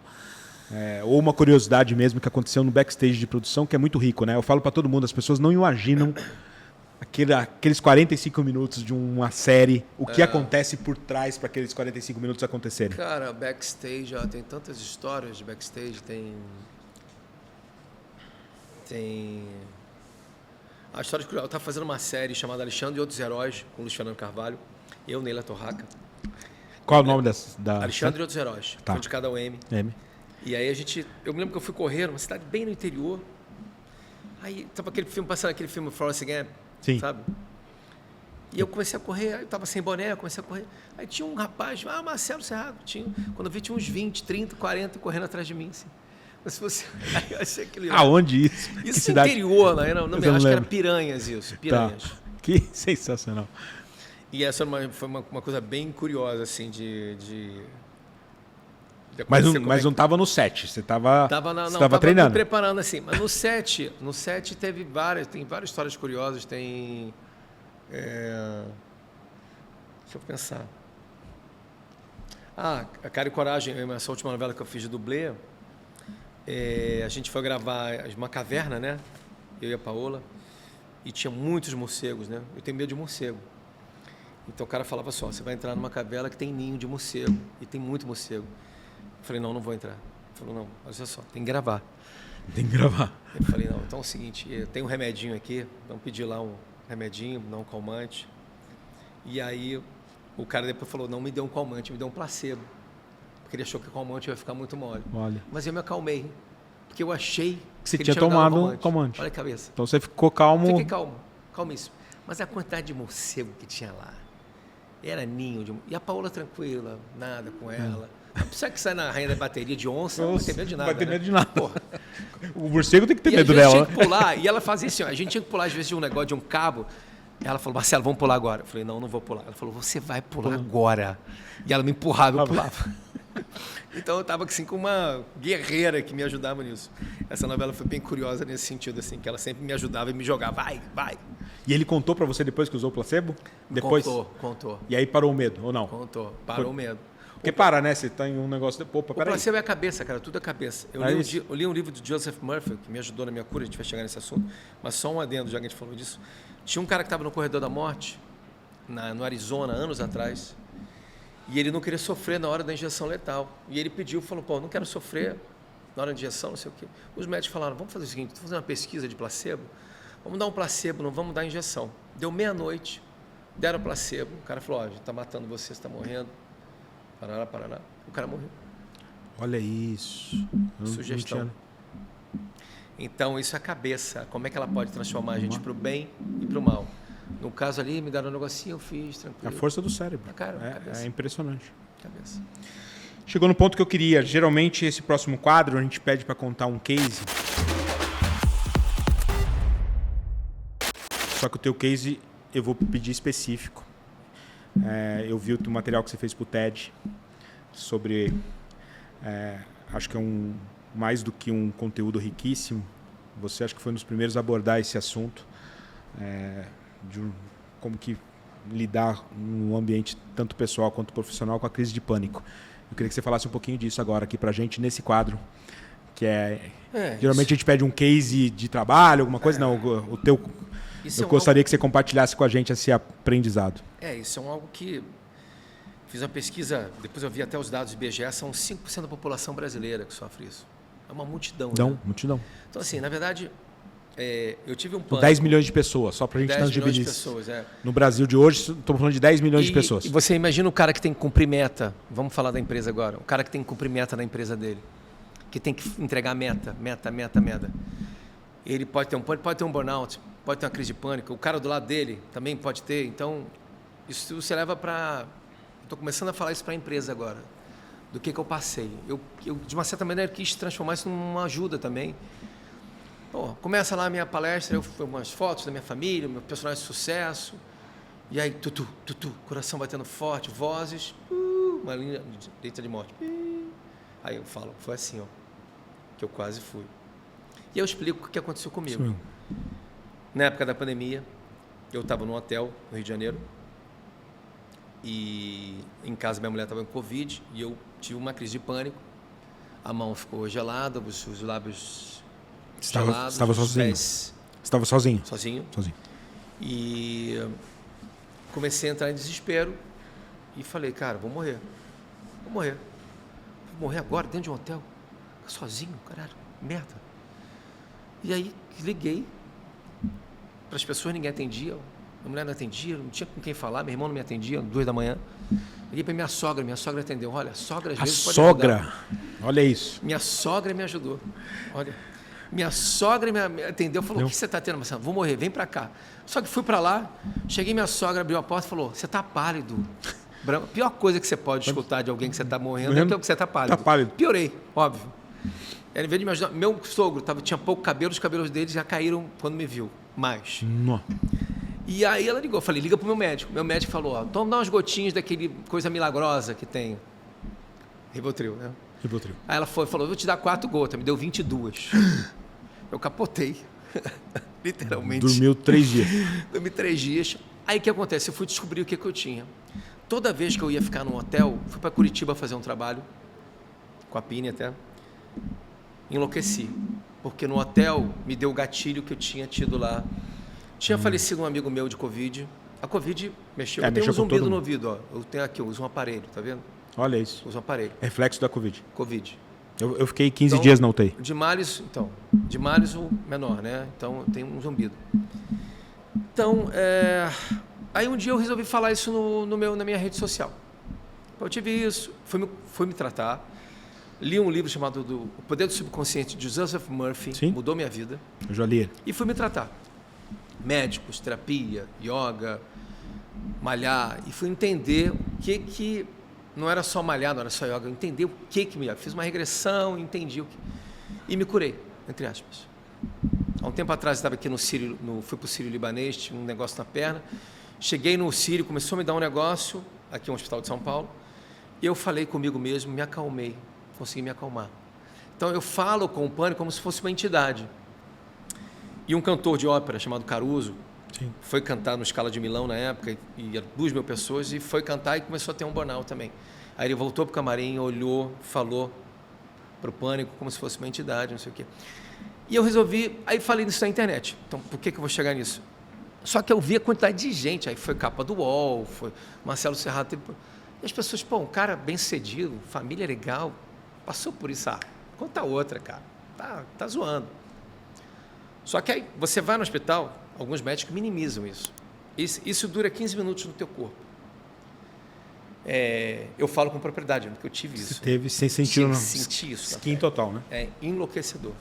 ou uma curiosidade mesmo que aconteceu no backstage de produção, que é muito rico, né? Eu falo para todo mundo, as pessoas não imaginam aqueles 45 minutos de uma série, o que acontece por trás para aqueles 45 minutos acontecerem. Cara, backstage, ó, tem tantas histórias de backstage, tem a história de eu estava fazendo uma série chamada Alexandre e Outros Heróis, com o Luiz Fernando Carvalho, eu, Neila Torraca. Qual é o nome da... Alexandre e Outros Heróis, tá. foi de cada M. E aí eu me lembro que eu fui correr numa cidade bem no interior, aí estava aquele filme Forrest Gump, sim, sabe? E eu comecei a correr, eu estava sem boné, eu comecei a correr, aí tinha um rapaz, Marcelo Serrado, quando eu vi tinha uns 20, 30, 40 correndo atrás de mim, assim. Mas se você... Aí eu achei aquele... Aonde isso? Isso no interior, né? Acho que era Piranhas isso, Piranhas. Tá. Que sensacional. E essa foi uma coisa bem curiosa, assim, Mas não estava no set, você estava treinando. Me preparando assim. Mas no set tem várias histórias curiosas, tem... Deixa eu pensar. A Cara e Coragem, essa última novela que eu fiz de dublê, a gente foi gravar uma caverna, né? Eu e a Paola, e tinha muitos morcegos, né? Eu tenho medo de morcego. Então o cara falava só, você vai entrar numa caverna que tem ninho de morcego, e tem muito morcego. Eu falei, não vou entrar. Ele falou, não, olha só, tem que gravar. Tem que gravar. Eu falei, não, então é o seguinte, tem um remedinho aqui, vamos pedir lá um remedinho, não um calmante. E aí o cara depois falou, não me deu um calmante, me deu um placebo. Porque ele achou que o calmante ia ficar muito mole. Mas eu me acalmei, porque eu achei que você tinha tomado um calmante. Olha a cabeça. Então você ficou calmo. Fiquei calmo, calmíssimo. Mas a quantidade de morcego que tinha lá, era ninho de... E a Paola tranquila, nada com ela. Não precisa que sai na rainha da bateria de onça, não vai ter medo de nada. Vai ter medo de né? nada. Porra. O morcego tem que ter medo dela. A gente tinha que pular, e ela fazia assim, ó, a gente tinha que pular às vezes de um negócio, de um cabo. Ela falou, Marcelo, vamos pular agora. Eu falei, não vou pular. Ela falou, você vai pular agora. E ela me empurrava, eu pulava. Então eu estava assim, com uma guerreira que me ajudava nisso. Essa novela foi bem curiosa nesse sentido, assim, que ela sempre me ajudava e me jogava, vai. E ele contou para você depois que usou o placebo? Depois? Contou. E aí parou o medo, ou não? Contou, parou o medo. Porque para, né? Você tá em um negócio de... Opa, peraí. O placebo é a cabeça, cara, tudo é a cabeça. Eu li um livro de Joseph Murphy, que me ajudou na minha cura, a gente vai chegar nesse assunto, mas só um adendo, já que a gente falou disso. Tinha um cara que estava no corredor da morte, no Arizona, anos atrás, e ele não queria sofrer na hora da injeção letal. E ele falou, pô, não quero sofrer na hora da injeção, não sei o quê. Os médicos falaram, vamos fazer o seguinte, vamos fazer uma pesquisa de placebo, vamos dar um placebo, não vamos dar injeção. Deu meia-noite, deram placebo, o cara falou, ó, a gente está matando você está morrendo. Paraná. O cara morreu. Olha isso. Sugestão. Então, isso é a cabeça. Como é que ela pode transformar a gente para o bem e para o mal? No caso ali, me deram um negocinho, eu fiz, tranquilo. A força do cérebro. Cabeça. É impressionante. Cabeça. Chegou no ponto que eu queria. Geralmente, esse próximo quadro, a gente pede para contar um case. Só que o teu case, eu vou pedir específico. Eu vi o material que você fez para o TED sobre... acho que é mais do que um conteúdo riquíssimo. Você acho que foi um dos primeiros a abordar esse assunto. Como que lidar num ambiente tanto pessoal quanto profissional com a crise de pânico. Eu queria que você falasse um pouquinho disso agora aqui pra gente nesse quadro, que geralmente a gente pede um case de trabalho, alguma coisa, não, o teu... Eu gostaria que você compartilhasse com a gente esse aprendizado. Isso é algo que... Fiz uma pesquisa, depois eu vi até os dados do IBGE, são 5% da população brasileira que sofre isso. É uma multidão. Multidão. Então, assim, na verdade... eu tive um pânico. 10 milhões de pessoas, só para a gente tangibilizar. 10 milhões de pessoas, No Brasil de hoje, estamos falando de 10 milhões de pessoas. E você imagina o cara que tem que cumprir meta. Vamos falar da empresa agora. O cara que tem que cumprir meta na empresa dele. que tem que entregar meta. Ele pode ter um burnout, pode ter uma crise de pânico, o cara do lado dele também pode ter. Então, isso você leva para... Estou começando a falar isso para a empresa agora, do que eu passei. Eu, de uma certa maneira, quis transformar isso numa ajuda também. Pô, começa lá a minha palestra, eu filmo umas fotos da minha família, meu personagem de sucesso, e aí, coração batendo forte, vozes, uma linha de morte. Aí eu falo, foi assim, ó, que eu quase fui. E eu explico o que aconteceu comigo. Sim. Na época da pandemia, eu estava num hotel no Rio de Janeiro, e em casa minha mulher estava com Covid, e eu tive uma crise de pânico, a mão ficou gelada, os lábios... Estava sozinho? Estava sozinho? Sozinho. E comecei a entrar em desespero e falei, cara, vou morrer agora dentro de um hotel, sozinho, caralho, merda. E aí liguei para as pessoas, ninguém atendia, minha mulher não atendia, não tinha com quem falar, meu irmão não me atendia, 2 da manhã. Liguei para minha sogra atendeu. Olha, a sogra às vezes pode ajudar. Olha isso. Minha sogra me ajudou. Olha, minha sogra me atendeu, falou, o que você está tendo, Marcelo? Vou morrer, vem para cá. Só que fui para lá, cheguei, minha sogra abriu a porta e falou, você está pálido. A pior coisa que você pode escutar de alguém que você está morrendo é que você está pálido. Tá pálido. Piorei, óbvio. Ela, em vez de me ajudar, meu sogro tinha pouco cabelo, os cabelos dele já caíram quando me viu, mais. Não. E aí ela ligou, falei, liga pro meu médico. Meu médico falou, ó, toma umas gotinhas daquele coisa milagrosa que tem. Rivotril, né? Rivotril. Aí ela falou, vou te dar 4 gotas, me deu 22. Eu capotei, literalmente. Dormiu 3 dias. Dormi 3 dias. Aí o que acontece? Eu fui descobrir o que eu tinha. Toda vez que eu ia ficar num hotel, fui para Curitiba fazer um trabalho, com a Pini até, enlouqueci. Porque no hotel me deu o gatilho que eu tinha tido lá. Tinha falecido um amigo meu de Covid. A Covid mexeu. Eu tenho um zumbido no ouvido, ó. Eu tenho aqui, eu uso um aparelho, tá vendo? Olha isso. Uso um aparelho. Reflexo da Covid. Covid. Eu fiquei 15 dias na UTI. De males o menor, né? Então, eu tenho um zumbido. Então, aí um dia eu resolvi falar isso na minha rede social. Eu tive isso, fui me tratar, li um livro chamado O Poder do Subconsciente, de Joseph Murphy, Sim. Mudou minha vida. Eu já li ele. E fui me tratar. Médicos, terapia, yoga, malhar, e fui entender o que não era só malhar, não era só yoga, eu entendi o que me... Fiz uma regressão, entendi e me curei, entre aspas. Há um tempo atrás eu estava aqui no Sírio, fui para o Sírio Libanês, tinha um negócio na perna, cheguei no Sírio, começou a me dar um negócio, aqui no Hospital de São Paulo, e eu falei comigo mesmo, me acalmei, consegui me acalmar. Então eu falo com o pânico como se fosse uma entidade. E um cantor de ópera chamado Caruso, Sim. foi cantar no Scala de Milão na época, e 2.000 pessoas, e foi cantar e começou a ter um burnout também. Aí ele voltou para o camarim, olhou, falou para o pânico como se fosse uma entidade, não sei o quê. E eu resolvi, aí falei nisso na internet. Então, por que eu vou chegar nisso? Só que eu vi a quantidade de gente, aí foi capa do UOL, foi Marcelo Serrato, e as pessoas, pô, um cara bem-sucedido, família legal, passou por isso, conta outra, cara, tá zoando. Só que aí você vai no hospital, alguns médicos minimizam isso. Isso dura 15 minutos no teu corpo. Eu falo com propriedade, porque eu tive isso. Você teve sem sentir, não? Senti isso. Skin total, né? É enlouquecedor.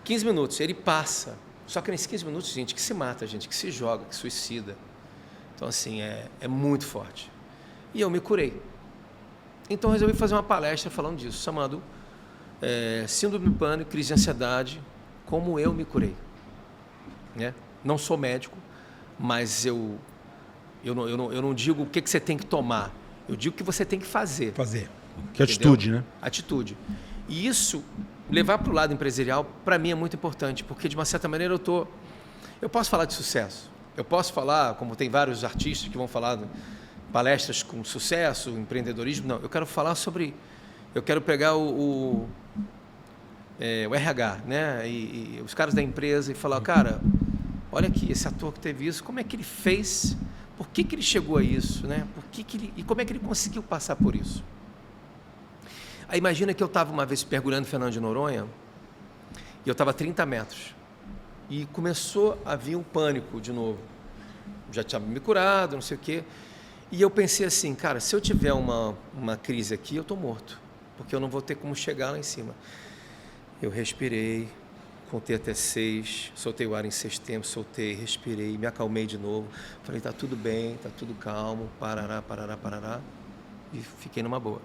15 minutos, ele passa. Só que nesses 15 minutos, gente que se mata, gente que se joga, que suicida. Então, assim, é muito forte. E eu me curei. Então, resolvi fazer uma palestra falando disso, chamando Síndrome do Pânico, Crise de Ansiedade, como eu me curei. Né? Não sou médico, mas eu não digo o que você tem que tomar, eu digo o que você tem que fazer. Que atitude, né? Atitude. E isso, levar para o lado empresarial, para mim é muito importante, porque de uma certa maneira eu posso falar de sucesso, eu posso falar, como tem vários artistas que vão falar de palestras com sucesso, empreendedorismo, não, eu quero falar sobre, eu quero pegar o RH, né? E os caras da empresa e falar, cara, olha aqui, esse ator que teve isso, como é que ele fez, por que ele chegou a isso, né? E como é que ele conseguiu passar por isso? Aí imagina que eu estava uma vez mergulhando Fernando de Noronha e eu estava a 30 metros e começou a vir um pânico de novo. Já tinha me curado, não sei o quê. E eu pensei assim, cara, se eu tiver uma crise aqui, eu estou morto. porque eu não vou ter como chegar lá em cima. Eu respirei, contei até 6, soltei o ar em 6 tempos, soltei, respirei, me acalmei de novo. Falei, tá tudo bem, tá tudo calmo, parará, e fiquei numa boa.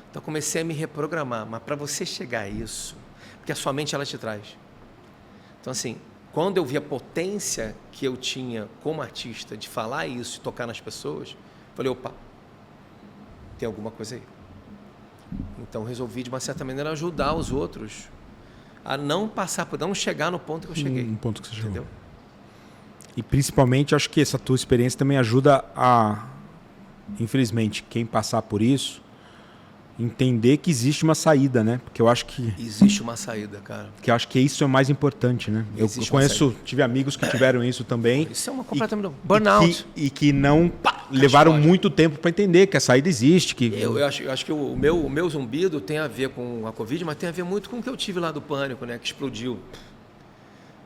Então comecei a me reprogramar, mas para você chegar a isso, porque a sua mente ela te traz. Então assim, quando eu vi a potência que eu tinha como artista de falar isso e tocar nas pessoas, falei, opa, tem alguma coisa aí. Então resolvi de uma certa maneira ajudar os outros a não passar por, não chegar no ponto que eu cheguei. No ponto que você chegou. Entendeu? E principalmente acho que essa tua experiência também ajuda a, infelizmente, quem passar por isso, entender que existe uma saída, né? Porque eu acho que existe uma saída, cara. Que eu acho que isso é mais importante, né? Eu conheço, tive amigos que tiveram isso também. Isso é uma completamente burnout. E que não levaram muito tempo para entender que a saída existe. Que... Eu acho que o meu zumbido tem a ver com a Covid, mas tem a ver muito com o que eu tive lá do pânico, né? Que explodiu.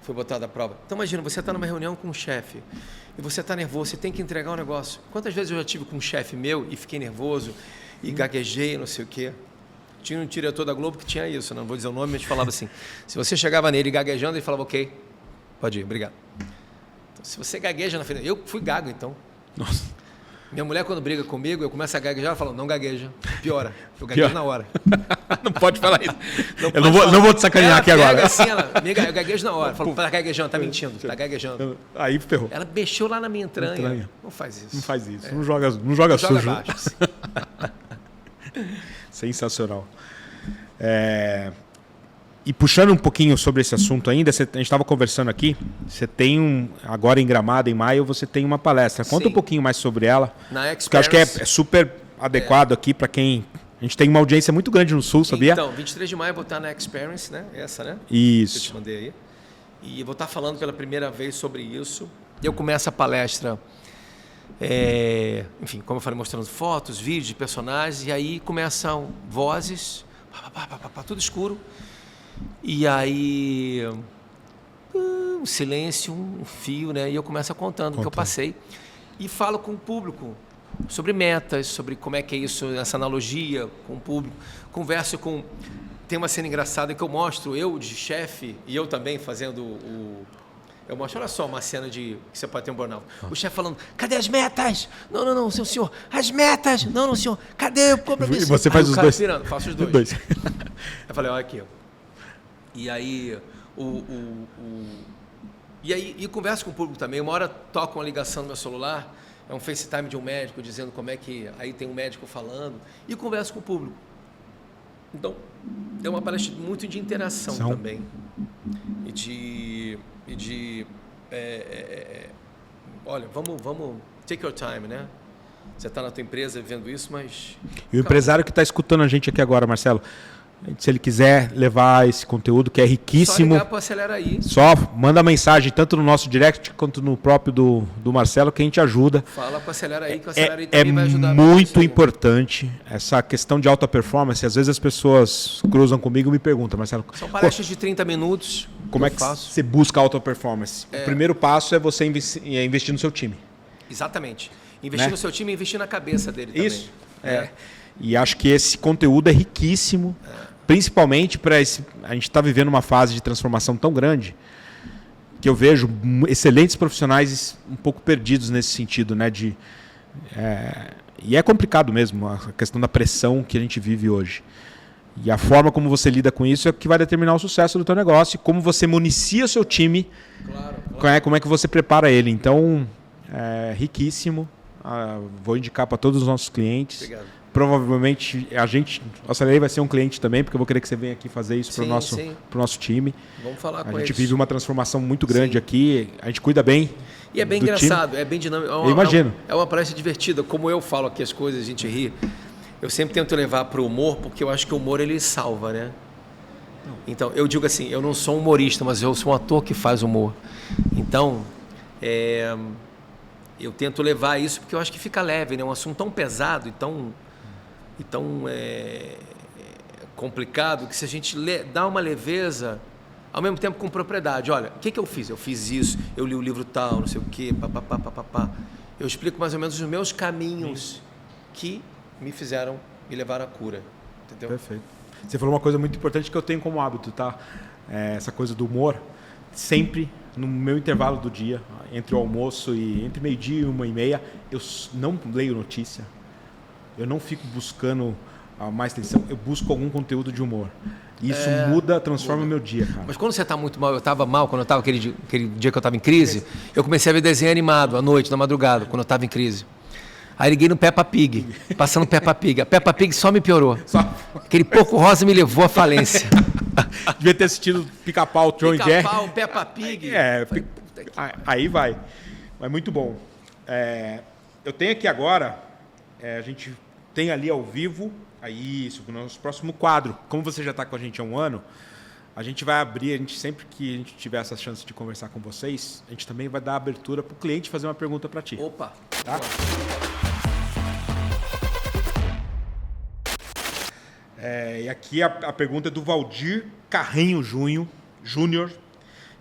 Foi botado à prova. Então imagina, você está numa reunião com um chefe e você está nervoso, você tem que entregar um negócio. Quantas vezes eu já tive com um chefe meu e fiquei nervoso e gaguejei, não sei o quê. Tinha um diretor da Globo que tinha isso, não vou dizer o nome, mas falava assim, se você chegava nele gaguejando, ele falava, ok, pode ir, obrigado. Então, se você gagueja na frente... Eu fui gago, então. Nossa. Minha mulher, quando briga comigo, eu começo a gaguejar, ela fala, não gagueja, piora. Eu gaguejo na hora. Não pode falar isso. Eu não vou te sacanear aqui agora. Assim, eu gaguejo na hora. Falo, tá gaguejando, tá mentindo, tá gaguejando. Aí ferrou. Ela mexeu lá na minha entranha. Não faz isso. Não faz isso. Não joga sujo. Joga baixo, assim. Sensacional. E puxando um pouquinho sobre esse assunto ainda, a gente estava conversando aqui, você tem agora em Gramado, em maio, você tem uma palestra. Conta Sim. Um pouquinho mais sobre ela. Na Experience. Porque eu acho que é super adequado aqui para quem... A gente tem uma audiência muito grande no Sul, sabia? Então, 23 de maio eu vou estar na Experience, né? Essa, né? Isso. Que eu te mandei aí. E eu vou estar falando pela primeira vez sobre isso. Eu começo a palestra... enfim, como eu falei, mostrando fotos, vídeos de personagens, e aí começam vozes, tudo escuro, e aí um silêncio, um fio, né? E eu começo contando o que eu passei e falo com o público sobre metas, sobre como é que é isso, essa analogia com o público. Converso com... Tem uma cena engraçada que eu mostro eu de chefe e eu também fazendo Eu mostro, olha só, uma cena de que você pode ter um burnout. O chefe falando, cadê as metas? Não, senhor. As metas? Não, senhor. Cadê o compromisso? E você faz os dois? Pirando, faço os dois. Eu falei, olha aqui. E aí, e converso com o público também. Uma hora toco uma ligação no meu celular, é um FaceTime de um médico dizendo como é que... Aí tem um médico falando e converso com o público. Então, é uma palestra muito de interação também. Olha, vamos take your time, né? Você está na tua empresa vendo isso, mas... E o empresário que está escutando a gente aqui agora, Marcelo, se ele quiser levar esse conteúdo que é riquíssimo... Só ligar para o Acelera aí. Só manda mensagem, tanto no nosso direct quanto no próprio do Marcelo, que a gente ajuda. Fala para o Acelera aí, que o Acelera aí também vai ajudar. É muito importante essa questão de alta performance. Às vezes as pessoas cruzam comigo e me perguntam, Marcelo... São palestras de 30 minutos. Como é que você busca alta performance? O primeiro passo é você investir no seu time. Exatamente. Investir no seu time e investir na cabeça dele também. Isso. E acho que esse conteúdo é riquíssimo, principalmente para esse... A gente está vivendo uma fase de transformação tão grande que eu vejo excelentes profissionais um pouco perdidos nesse sentido, né? E é complicado mesmo a questão da pressão que a gente vive hoje. E a forma como você lida com isso é que vai determinar o sucesso do teu negócio, como você municia o seu time, como é que você prepara ele. Então, é riquíssimo. Vou indicar para todos os nossos clientes. Obrigado. Provavelmente a Acelerei vai ser um cliente também, porque eu vou querer que você venha aqui fazer isso para o nosso time. Vamos falar com eles. A gente eles. vive uma transformação muito grande aqui, a gente cuida bem. E é bem engraçado, é bem dinâmico. Eu imagino. É uma palestra divertida, como eu falo aqui as coisas, a gente ri. Eu sempre tento levar para o humor, porque eu acho que o humor ele salva, né? Então, eu digo assim, eu não sou um humorista, mas eu sou um ator que faz humor. Então, eu tento levar isso porque eu acho que fica leve, né? Um assunto tão pesado e tão complicado que se a gente dá uma leveza, ao mesmo tempo com propriedade. Olha, o que eu fiz? Eu fiz isso, eu li o livro tal, não sei o quê, papapá. Eu explico mais ou menos os meus caminhos que me levaram à cura. entendeu? Perfeito. Você falou uma coisa muito importante que eu tenho como hábito, tá? Essa coisa do humor. Sempre no meu intervalo do dia, entre o almoço e entre meio-dia e 1h30, eu não leio notícia. Eu não fico buscando mais atenção, eu busco algum conteúdo de humor. E isso transforma o meu dia, cara. Mas quando você está muito mal, eu estava mal, quando eu estava aquele dia que eu estava em crise, eu comecei a ver desenho animado à noite, na madrugada, quando eu estava em crise. Aí liguei no Peppa Pig, passando Peppa Pig. A Peppa Pig só me piorou. Aquele pouco rosa me levou à falência. Devia ter assistido Pica-Pau, Tom e Jerry. Pica-Pau, Peppa Pig. Aí vai. Mas muito bom. Eu tenho aqui agora, a gente tem ali ao vivo, isso, o nosso próximo quadro. Como você já está com a gente há um ano, a gente vai abrir, sempre que a gente tiver essa chance de conversar com vocês, a gente também vai dar abertura para o cliente fazer uma pergunta para ti. Opa! Tá? E aqui a pergunta é do Valdir Carrenho Júnior.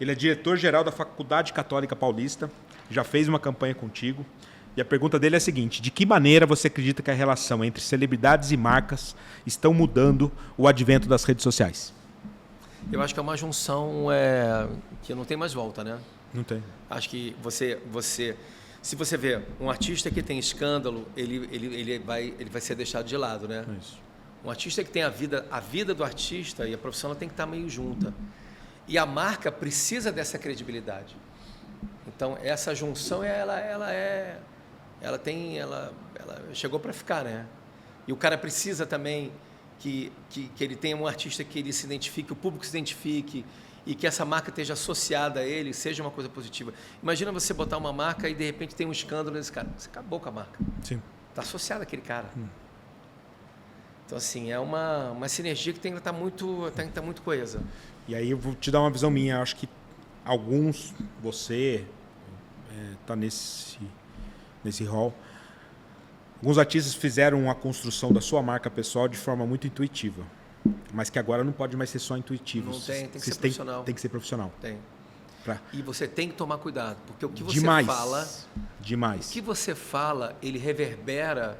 Ele é diretor-geral da Faculdade Católica Paulista, já fez uma campanha contigo. E a pergunta dele é a seguinte: de que maneira você acredita que a relação entre celebridades e marcas estão mudando o advento das redes sociais? Eu acho que é uma junção que não tem mais volta, né? Não tem. Acho que se você vê um artista que tem escândalo, ele vai ser deixado de lado, né? Isso. Um artista que tem a vida do artista e a profissão tem que estar meio junta. E a marca precisa dessa credibilidade. Então, essa junção, ela chegou para ficar, né? E o cara precisa também que ele tenha um artista que ele se identifique, o público se identifique e que essa marca esteja associada a ele, seja uma coisa positiva. Imagina você botar uma marca e, de repente, tem um escândalo nesse cara. Você acabou com a marca. Sim. Está associado àquele cara. Então, assim, é uma sinergia que tem que estar muito coesa. E aí eu vou te dar uma visão minha. Eu acho que você está nesse rol. Alguns artistas fizeram a construção da sua marca pessoal de forma muito intuitiva. Mas que agora não pode mais ser só intuitivo. Não tem que ser profissional. Tem que ser profissional. Tem. E você tem que tomar cuidado, porque o que você Demais. fala... Demais. O que você fala, ele reverbera...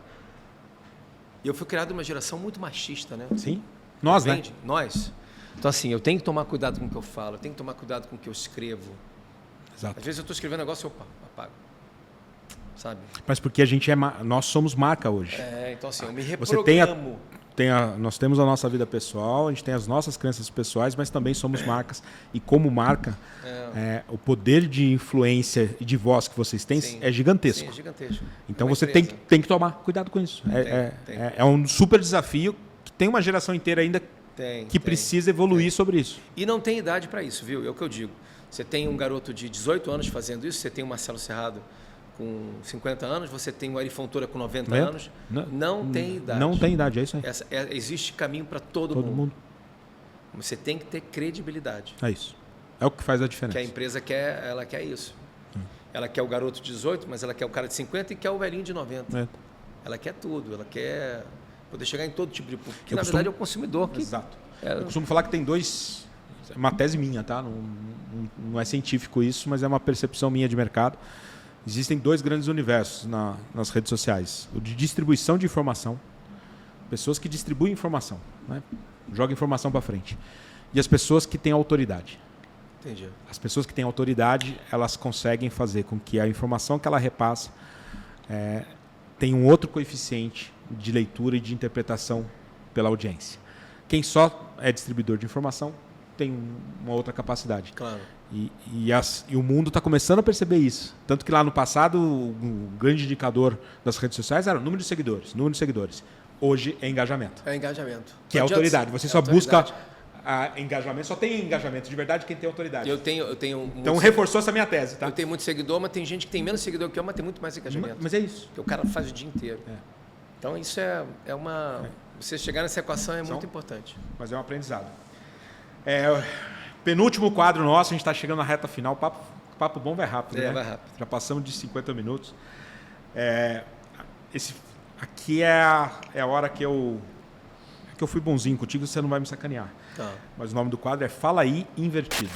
Eu fui criado numa geração muito machista, né? Sim. Nós, entende? né? Nós. Então, assim, eu tenho que tomar cuidado com o que eu falo, eu tenho que tomar cuidado com o que eu escrevo. Exato. Às vezes eu estou escrevendo um negócio e apago. Sabe? Mas porque nós somos marca hoje. Então assim, eu me reprogramo. Nós temos a nossa vida pessoal, a gente tem as nossas crenças pessoais, mas também somos marcas. E como marca, o poder de influência e de voz que vocês têm é gigantesco. Sim, é gigantesco. Então você tem que tomar cuidado com isso. É um super desafio que tem uma geração inteira ainda que precisa evoluir sobre isso. E não tem idade para isso, viu? É o que eu digo. Você tem um garoto de 18 anos fazendo isso, você tem o Marcelo Serrado com 50 anos, você tem o Ari Fontoura com 90 anos. Não tem idade. Não tem idade, é isso aí. Existe caminho para todo mundo. Você tem que ter credibilidade. É isso. É o que faz a diferença. Que a empresa quer, ela quer isso. Ela quer o garoto de 18, mas ela quer o cara de 50 e quer o velhinho de 90. Ela quer tudo, ela quer poder chegar em todo tipo de público. Que na verdade é o consumidor. Exato. Eu costumo falar que tem uma tese minha, tá? Não é científico isso, mas é uma percepção minha de mercado. Existem dois grandes universos nas redes sociais. O de distribuição de informação, pessoas que distribuem informação, né? Jogam informação para frente. E as pessoas que têm autoridade. Entendi. As pessoas que têm autoridade, elas conseguem fazer com que a informação que ela repassa tenha um outro coeficiente de leitura e de interpretação pela audiência. Quem só é distribuidor de informação tem uma outra capacidade. Claro. E o mundo está começando a perceber isso. Tanto que lá no passado, o grande indicador das redes sociais era o número de seguidores. Hoje é engajamento. É engajamento. Que é autoridade. Você só busca engajamento. Só tem engajamento de verdade quem tem autoridade. Então reforçou essa minha tese. Tá? Eu tenho muito seguidor, mas tem gente que tem menos seguidor que eu, mas tem muito mais engajamento. Mas é isso. Porque o cara faz o dia inteiro. Então isso é uma... Você chegar nessa equação é muito importante. Mas é um aprendizado. Penúltimo quadro nosso, a gente está chegando na reta final. Papo bom vai rápido, né? Vai rápido. Já passamos de 50 minutos. Esse aqui é a hora que eu fui bonzinho contigo, você não vai me sacanear. Tá. Mas o nome do quadro é Fala Aí Invertido.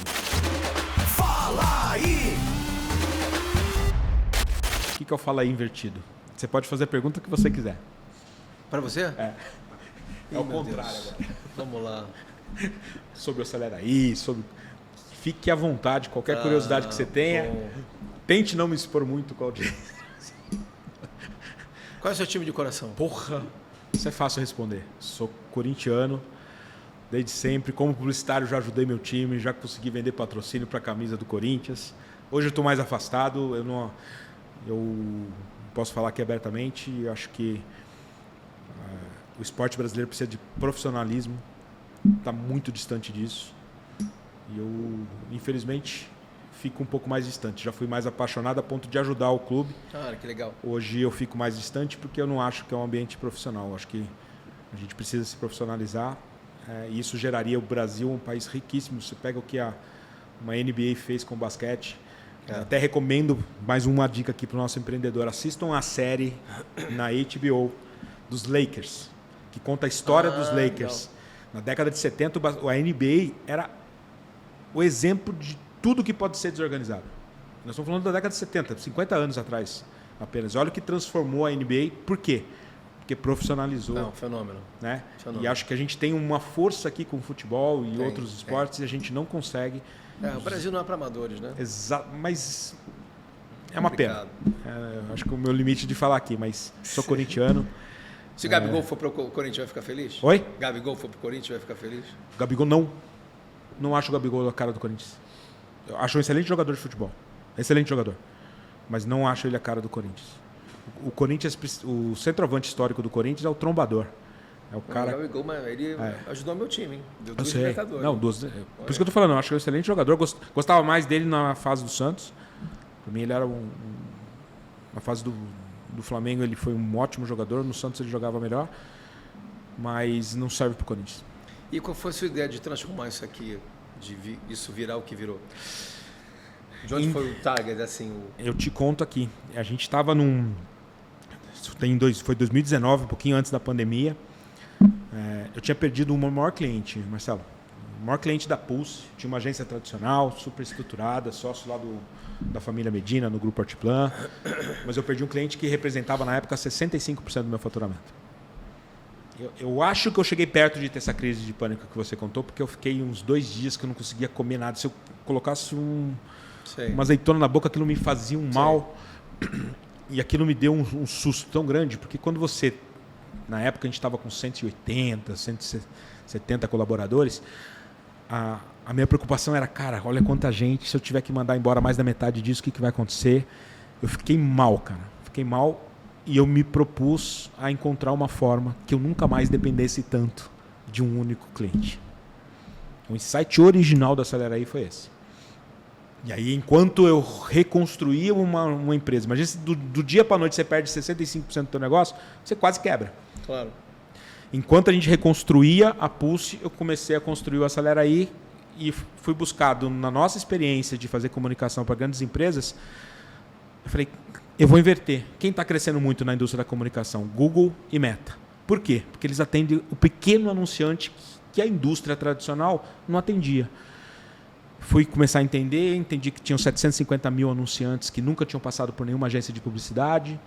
Fala Aí! O que é o Fala Aí Invertido? Você pode fazer a pergunta que você quiser. Para você? É o contrário agora. Vamos lá. Sobre o Acelera aí, sobre... Fique à vontade, qualquer curiosidade que você tenha. Bom. Tente não me expor muito com a audiência. Qual é o seu time de coração? Porra, isso é fácil responder. Sou corintiano, desde sempre. Como publicitário já ajudei meu time, já consegui vender patrocínio para a camisa do Corinthians. Hoje eu estou mais afastado, eu posso falar aqui abertamente. Eu acho que o esporte brasileiro precisa de profissionalismo, está muito distante disso. E eu, infelizmente, fico um pouco mais distante. Já fui mais apaixonado a ponto de ajudar o clube. Ah, que legal. Hoje eu fico mais distante porque eu não acho que é um ambiente profissional. Eu acho que a gente precisa se profissionalizar. E isso geraria o Brasil um país riquíssimo. Você pega o que uma NBA fez com o basquete. Até recomendo mais uma dica aqui para o nosso empreendedor. Assistam a série na HBO dos Lakers, que conta a história dos Lakers. Legal. Na década de 70, a NBA era o exemplo de tudo que pode ser desorganizado. Nós estamos falando da década de 70, 50 anos atrás apenas. Olha o que transformou a NBA. Por quê? Porque profissionalizou. Não, fenômeno. Né? Fenômeno. E acho que a gente tem uma força aqui com o futebol e outros esportes e a gente não consegue. O Brasil não é para amadores, né? Exato, mas é uma pena. Acho que o meu limite de falar aqui, mas sou corintiano. Se o Gabigol for para o Corinthians, vai ficar feliz? Oi? Gabigol for para o Corinthians, vai ficar feliz? Gabigol não acho o Gabigol a cara do Corinthians. Eu acho um excelente jogador de futebol. Excelente jogador. Mas não acho ele a cara do Corinthians. O Corinthians, o centroavante histórico do Corinthians é o trombador. É o cara... O Gabigol, ele ajudou meu time, hein? Deu duas sei. Libertadores. Não, duas... Por isso que eu tô falando, eu acho que é um excelente jogador. Gostava mais dele na fase do Santos. Para mim ele era na fase do Flamengo ele foi um ótimo jogador. No Santos ele jogava melhor. Mas não serve pro Corinthians. E qual foi a sua ideia de transformar isso aqui, isso virar o que virou? De onde foi o target, assim? Eu te conto aqui. A gente estava foi 2019, um pouquinho antes da pandemia. Eu tinha perdido o meu maior cliente, Marcelo. O maior cliente da Pulse. Tinha uma agência tradicional, super estruturada, sócio lá da família Medina, no Grupo Artiplan. Mas eu perdi um cliente que representava, na época, 65% do meu faturamento. Eu acho que eu cheguei perto de ter essa crise de pânico que você contou, porque eu fiquei uns 2 dias que eu não conseguia comer nada. Se eu colocasse uma azeitona na boca, aquilo me fazia um mal. E aquilo me deu um susto tão grande, porque quando você... Na época a gente estava com 180, 170 colaboradores. A minha preocupação era, cara, olha quanta gente. Se eu tiver que mandar embora mais da metade disso, o que vai acontecer? Eu fiquei mal, cara. Fiquei mal. E eu me propus a encontrar uma forma que eu nunca mais dependesse tanto de um único cliente. O insight original da Acelera aí foi esse. E aí, enquanto eu reconstruía uma empresa, imagina se do dia para a noite você perde 65% do teu negócio, você quase quebra. Claro. Enquanto a gente reconstruía a Pulse, eu comecei a construir o Acelera aí e fui buscado na nossa experiência de fazer comunicação para grandes empresas. Eu falei, eu vou inverter. Quem está crescendo muito na indústria da comunicação? Google e Meta. Por quê? Porque eles atendem o pequeno anunciante que a indústria tradicional não atendia. Fui começar a entender, entendi que tinham 750 mil anunciantes que nunca tinham passado por nenhuma agência de publicidade,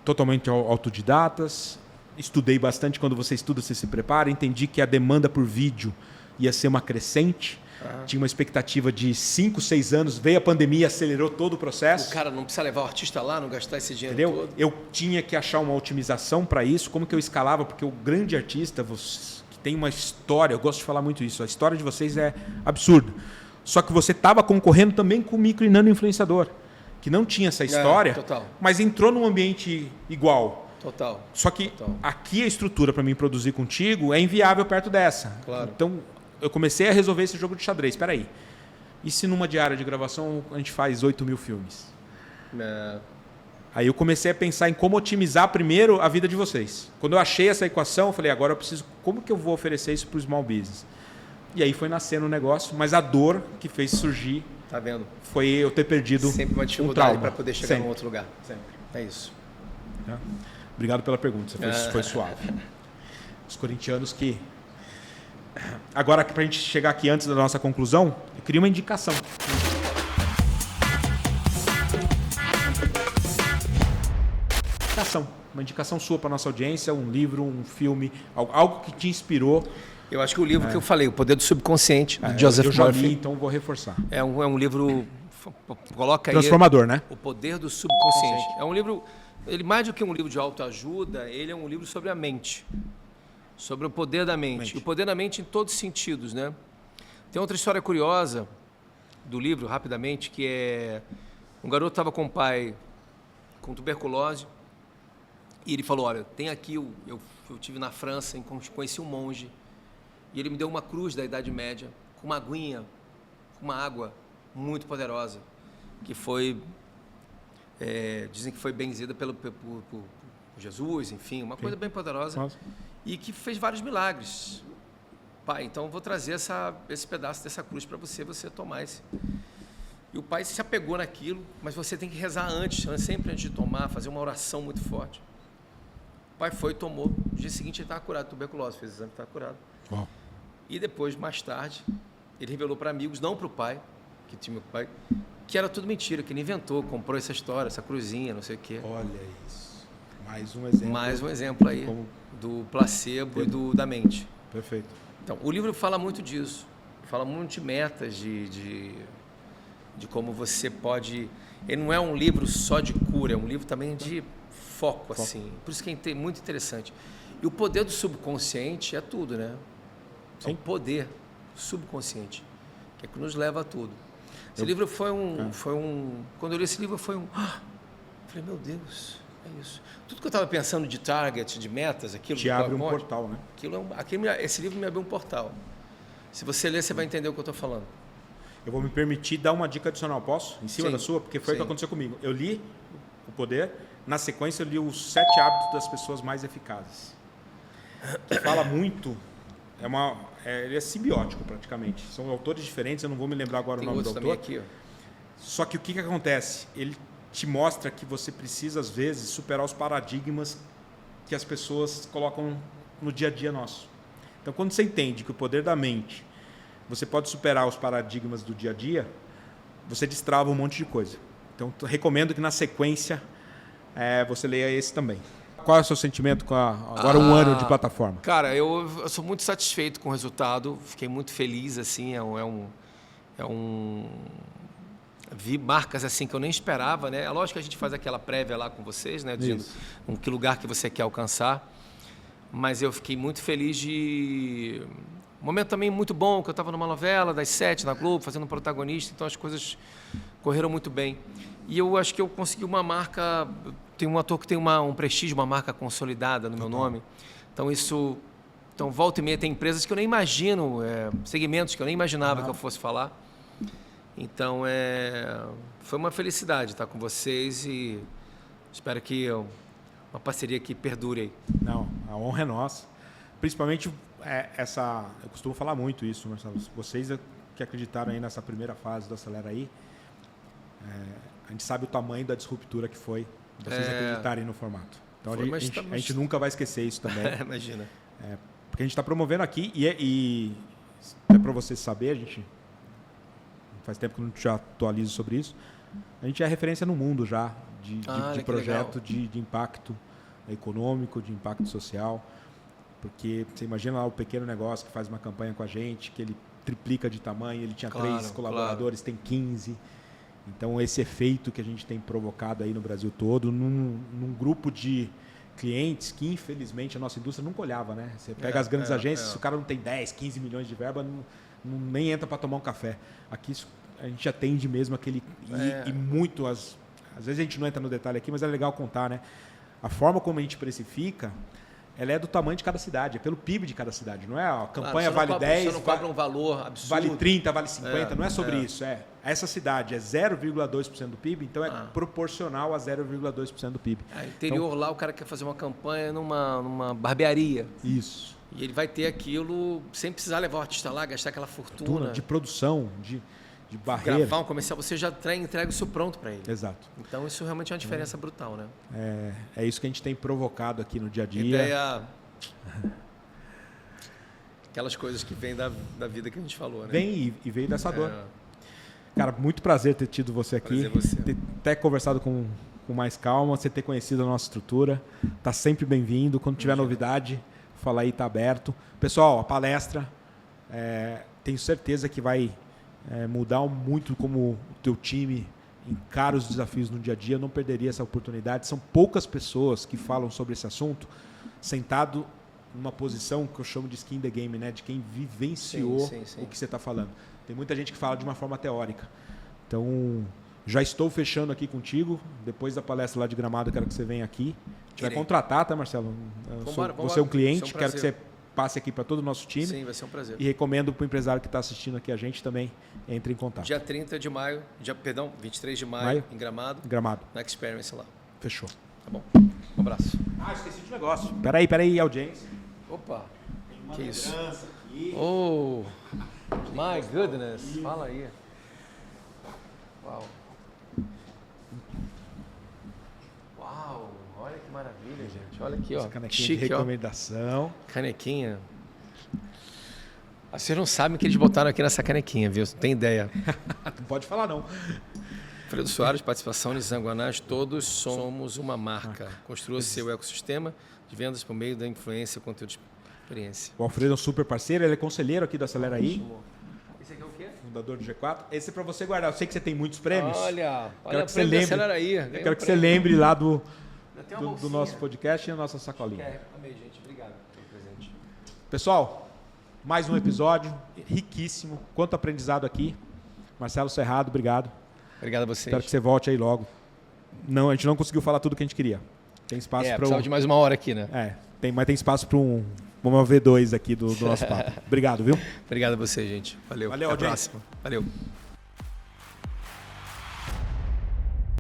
totalmente autodidatas. Estudei bastante. Quando você estuda, você se prepara. Entendi que a demanda por vídeo ia ser uma crescente. Tinha uma expectativa de 5, 6 anos, veio a pandemia, acelerou todo o processo. O cara não precisa levar o artista lá, não gastar esse dinheiro todo. Eu tinha que achar uma otimização para isso. Como que eu escalava? Porque o grande artista, que tem uma história, eu gosto de falar muito isso, a história de vocês é absurda. Só que você estava concorrendo também com o micro e nano influenciador, que não tinha essa história, mas entrou num ambiente igual. Total. Só que aqui a estrutura para mim produzir contigo é inviável perto dessa. Claro. Então, eu comecei a resolver esse jogo de xadrez. Espera aí. E se numa diária de gravação a gente faz 8 mil filmes? Aí eu comecei a pensar em como otimizar primeiro a vida de vocês. Quando eu achei essa equação, eu falei, agora eu preciso... Como que eu vou oferecer isso para o small business? E aí foi nascendo o negócio, mas a dor que fez surgir... Tá vendo? Foi eu ter perdido sempre uma dificuldade para poder chegar em outro lugar. Sempre. É isso. Obrigado pela pergunta, você foi suave. Os corintianos que... Agora, para a gente chegar aqui antes da nossa conclusão, eu queria uma indicação. Tá indicação. Uma indicação sua para nossa audiência, um livro, um filme, algo que te inspirou. Eu acho que o livro que eu falei, O Poder do Subconsciente, de Joseph eu já Murphy. li, então vou reforçar. É um livro, coloca aí... Transformador, né? O Poder do Subconsciente. É um livro, ele mais do que um livro de autoajuda, ele é um livro sobre a mente. Sobre o poder da mente. E o poder da mente em todos os sentidos, né? Tem outra história curiosa do livro, rapidamente, que é... Um garoto estava com o pai com tuberculose e ele falou, olha, tem aqui, eu estive na França, conheci um monge e ele me deu uma cruz da Idade Média com uma aguinha, com uma água muito poderosa, que foi, dizem que foi benzida por Jesus, enfim, uma coisa bem poderosa. Nossa. E que fez vários milagres. Pai, então eu vou trazer esse pedaço dessa cruz para você tomar esse. E o pai se apegou naquilo, mas você tem que rezar antes, sempre antes de tomar, fazer uma oração muito forte. O pai foi e tomou. No dia seguinte ele estava curado de tuberculose, fez o exame e estava curado. Oh. E depois, mais tarde, ele revelou para amigos, não para o pai, que tinha meu pai, que era tudo mentira, que ele inventou, comprou essa história, essa cruzinha, não sei o quê. Olha isso. Mais um exemplo. Mais um exemplo aí do placebo e da mente. Perfeito. Então, o livro fala muito disso. Fala muito de metas, de como você pode... Ele não é um livro só de cura, é um livro também de foco, assim. Por isso que é muito interessante. E o poder do subconsciente é tudo, né? Sim. É o poder subconsciente, que é que nos leva a tudo. Esse livro foi um... Quando eu li esse livro, foi um... falei, meu Deus, é isso. Tudo que eu estava pensando de target, de metas, aquilo... Te abre um portal, né? Esse livro me abriu um portal. Se você ler, você vai entender o que eu estou falando. Eu vou me permitir dar uma dica adicional, posso? Em cima Sim, da sua? Porque foi o sim. que aconteceu comigo. Eu li O Poder, na sequência eu li os 7 hábitos das pessoas mais eficazes. Que fala muito, ele é simbiótico praticamente. São autores diferentes, eu não vou me lembrar agora Tem o nome do outros autor. também aqui, ó. Só que o que acontece? Ele te mostra que você precisa, às vezes, superar os paradigmas que as pessoas colocam no dia a dia nosso. Então, quando você entende que o poder da mente, você pode superar os paradigmas do dia a dia, você destrava um monte de coisa. Então, recomendo que na sequência você leia esse também. Qual é o seu sentimento com agora um ano de plataforma? Cara, eu sou muito satisfeito com o resultado, fiquei muito feliz, assim, vi marcas assim que eu nem esperava, né? É lógico que a gente faz aquela prévia lá com vocês, né? Dizendo que lugar que você quer alcançar, mas eu fiquei muito feliz de... Um momento também muito bom, que eu estava numa novela das 7 na Globo, fazendo um protagonista, então as coisas correram muito bem. E eu acho que eu consegui uma marca... Tem um ator que tem um prestígio, uma marca consolidada no meu nome. Então, volta e meia, tem empresas que eu nem imagino, segmentos que eu nem imaginava que eu fosse falar. Então, foi uma felicidade estar com vocês e espero que uma parceria que perdure aí. Não, a honra é nossa. Principalmente eu costumo falar muito isso, Marcelo. Vocês que acreditaram aí nessa primeira fase do Acelera Aí, a gente sabe o tamanho da disruptura que foi vocês acreditarem no formato. Então a gente nunca vai esquecer isso também. Imagina. Porque a gente está promovendo aqui e é para vocês saberem, a gente faz tempo que eu não te atualizo sobre isso. A gente é referência no mundo já de projeto de impacto econômico, de impacto social. Porque você imagina lá o pequeno negócio que faz uma campanha com a gente, que ele triplica de tamanho, ele tinha 3 colaboradores, tem 15. Então, esse efeito que a gente tem provocado aí no Brasil todo, num grupo de clientes que, infelizmente, a nossa indústria nunca olhava, né? Você pega as grandes agências, se o cara não tem 10, 15 milhões de verba, nem entra para tomar um café. Aqui a gente atende mesmo aquele... E muito, às vezes a gente não entra no detalhe aqui, mas é legal contar, né? A forma como a gente precifica... Ela é do tamanho de cada cidade, é pelo PIB de cada cidade, não é? A campanha vale 10, você não cobra um valor absurdo. Vale 30, vale 50, não é sobre isso. Essa cidade é 0,2% do PIB, então é proporcional a 0,2% do PIB. Interior então, lá o cara quer fazer uma campanha numa barbearia. Isso. E ele vai ter aquilo sem precisar levar o artista lá, gastar aquela fortuna. De produção, de barreira. Gravar um comercial, você já entrega isso pronto para ele. Exato. Então isso realmente é uma diferença brutal, né? É isso que a gente tem provocado aqui no dia a dia. Ideia... Aquelas coisas que vêm da vida que a gente falou, né? Vem e veio dessa dor. Cara, muito prazer ter tido você aqui. Prazer você. Ter até conversado com com mais calma, você ter conhecido a nossa estrutura. Tá sempre bem-vindo. Quando tiver novidade, Fala Aí tá aberto. Pessoal, a palestra, tenho certeza que vai mudar muito como o teu time encara os desafios no dia a dia. Eu não perderia essa oportunidade. São poucas pessoas que falam sobre esse assunto sentado numa posição que eu chamo de skin in the game, né? De quem vivenciou o que você está falando. Tem muita gente que fala de uma forma teórica. Então, já estou fechando aqui contigo. Depois da palestra lá de Gramado, eu quero que você venha aqui. A gente vai contratar, tá, Marcelo? Você é um cliente, quero que você passe aqui para todo o nosso time. Sim, vai ser um prazer. E recomendo para o empresário que está assistindo aqui a gente também, entre em contato. Dia 30 de maio, 23 de maio, em Gramado. Na Experience lá. Fechou. Tá bom. Um abraço. Esqueci de um negócio. Peraí, audiência. Opa. Tem uma que isso? Aqui. Oh, my goodness. Fala aí. Uau. Uau, olha que maravilha, gente. Olha aqui, ó. Essa canequinha chique, de recomendação. Ó. Canequinha. Vocês não sabem o que eles botaram aqui nessa canequinha, viu? Não tem ideia. Não pode falar, não. Fredo Soares, participação de Zanguanás, todos somos uma marca. Construa seu ecossistema de vendas por meio da influência, conteúdo de experiência. O Alfredo é um super parceiro, ele é conselheiro aqui do Acelera Aí. Esse aqui é o quê? Fundador do G4. Esse é para você guardar. Eu sei que você tem muitos prêmios. Olha Quero o que você prêmio do lembre. Acelera Aí. Eu quero que você lembre lá do Do nosso podcast e a nossa sacolinha. Amei, gente. Obrigado pelo presente. Pessoal, mais um episódio riquíssimo. Quanto aprendizado aqui. Marcelo Serrado, obrigado. Obrigado a vocês. Espero que você volte aí logo. Não, a gente não conseguiu falar tudo que a gente queria. Tem espaço para precisava de mais uma hora aqui, né? Mas tem espaço para uma V2 aqui do nosso papo. Obrigado, viu? Obrigado a vocês, gente. Valeu. Valeu, Até a audiência. próxima. Valeu.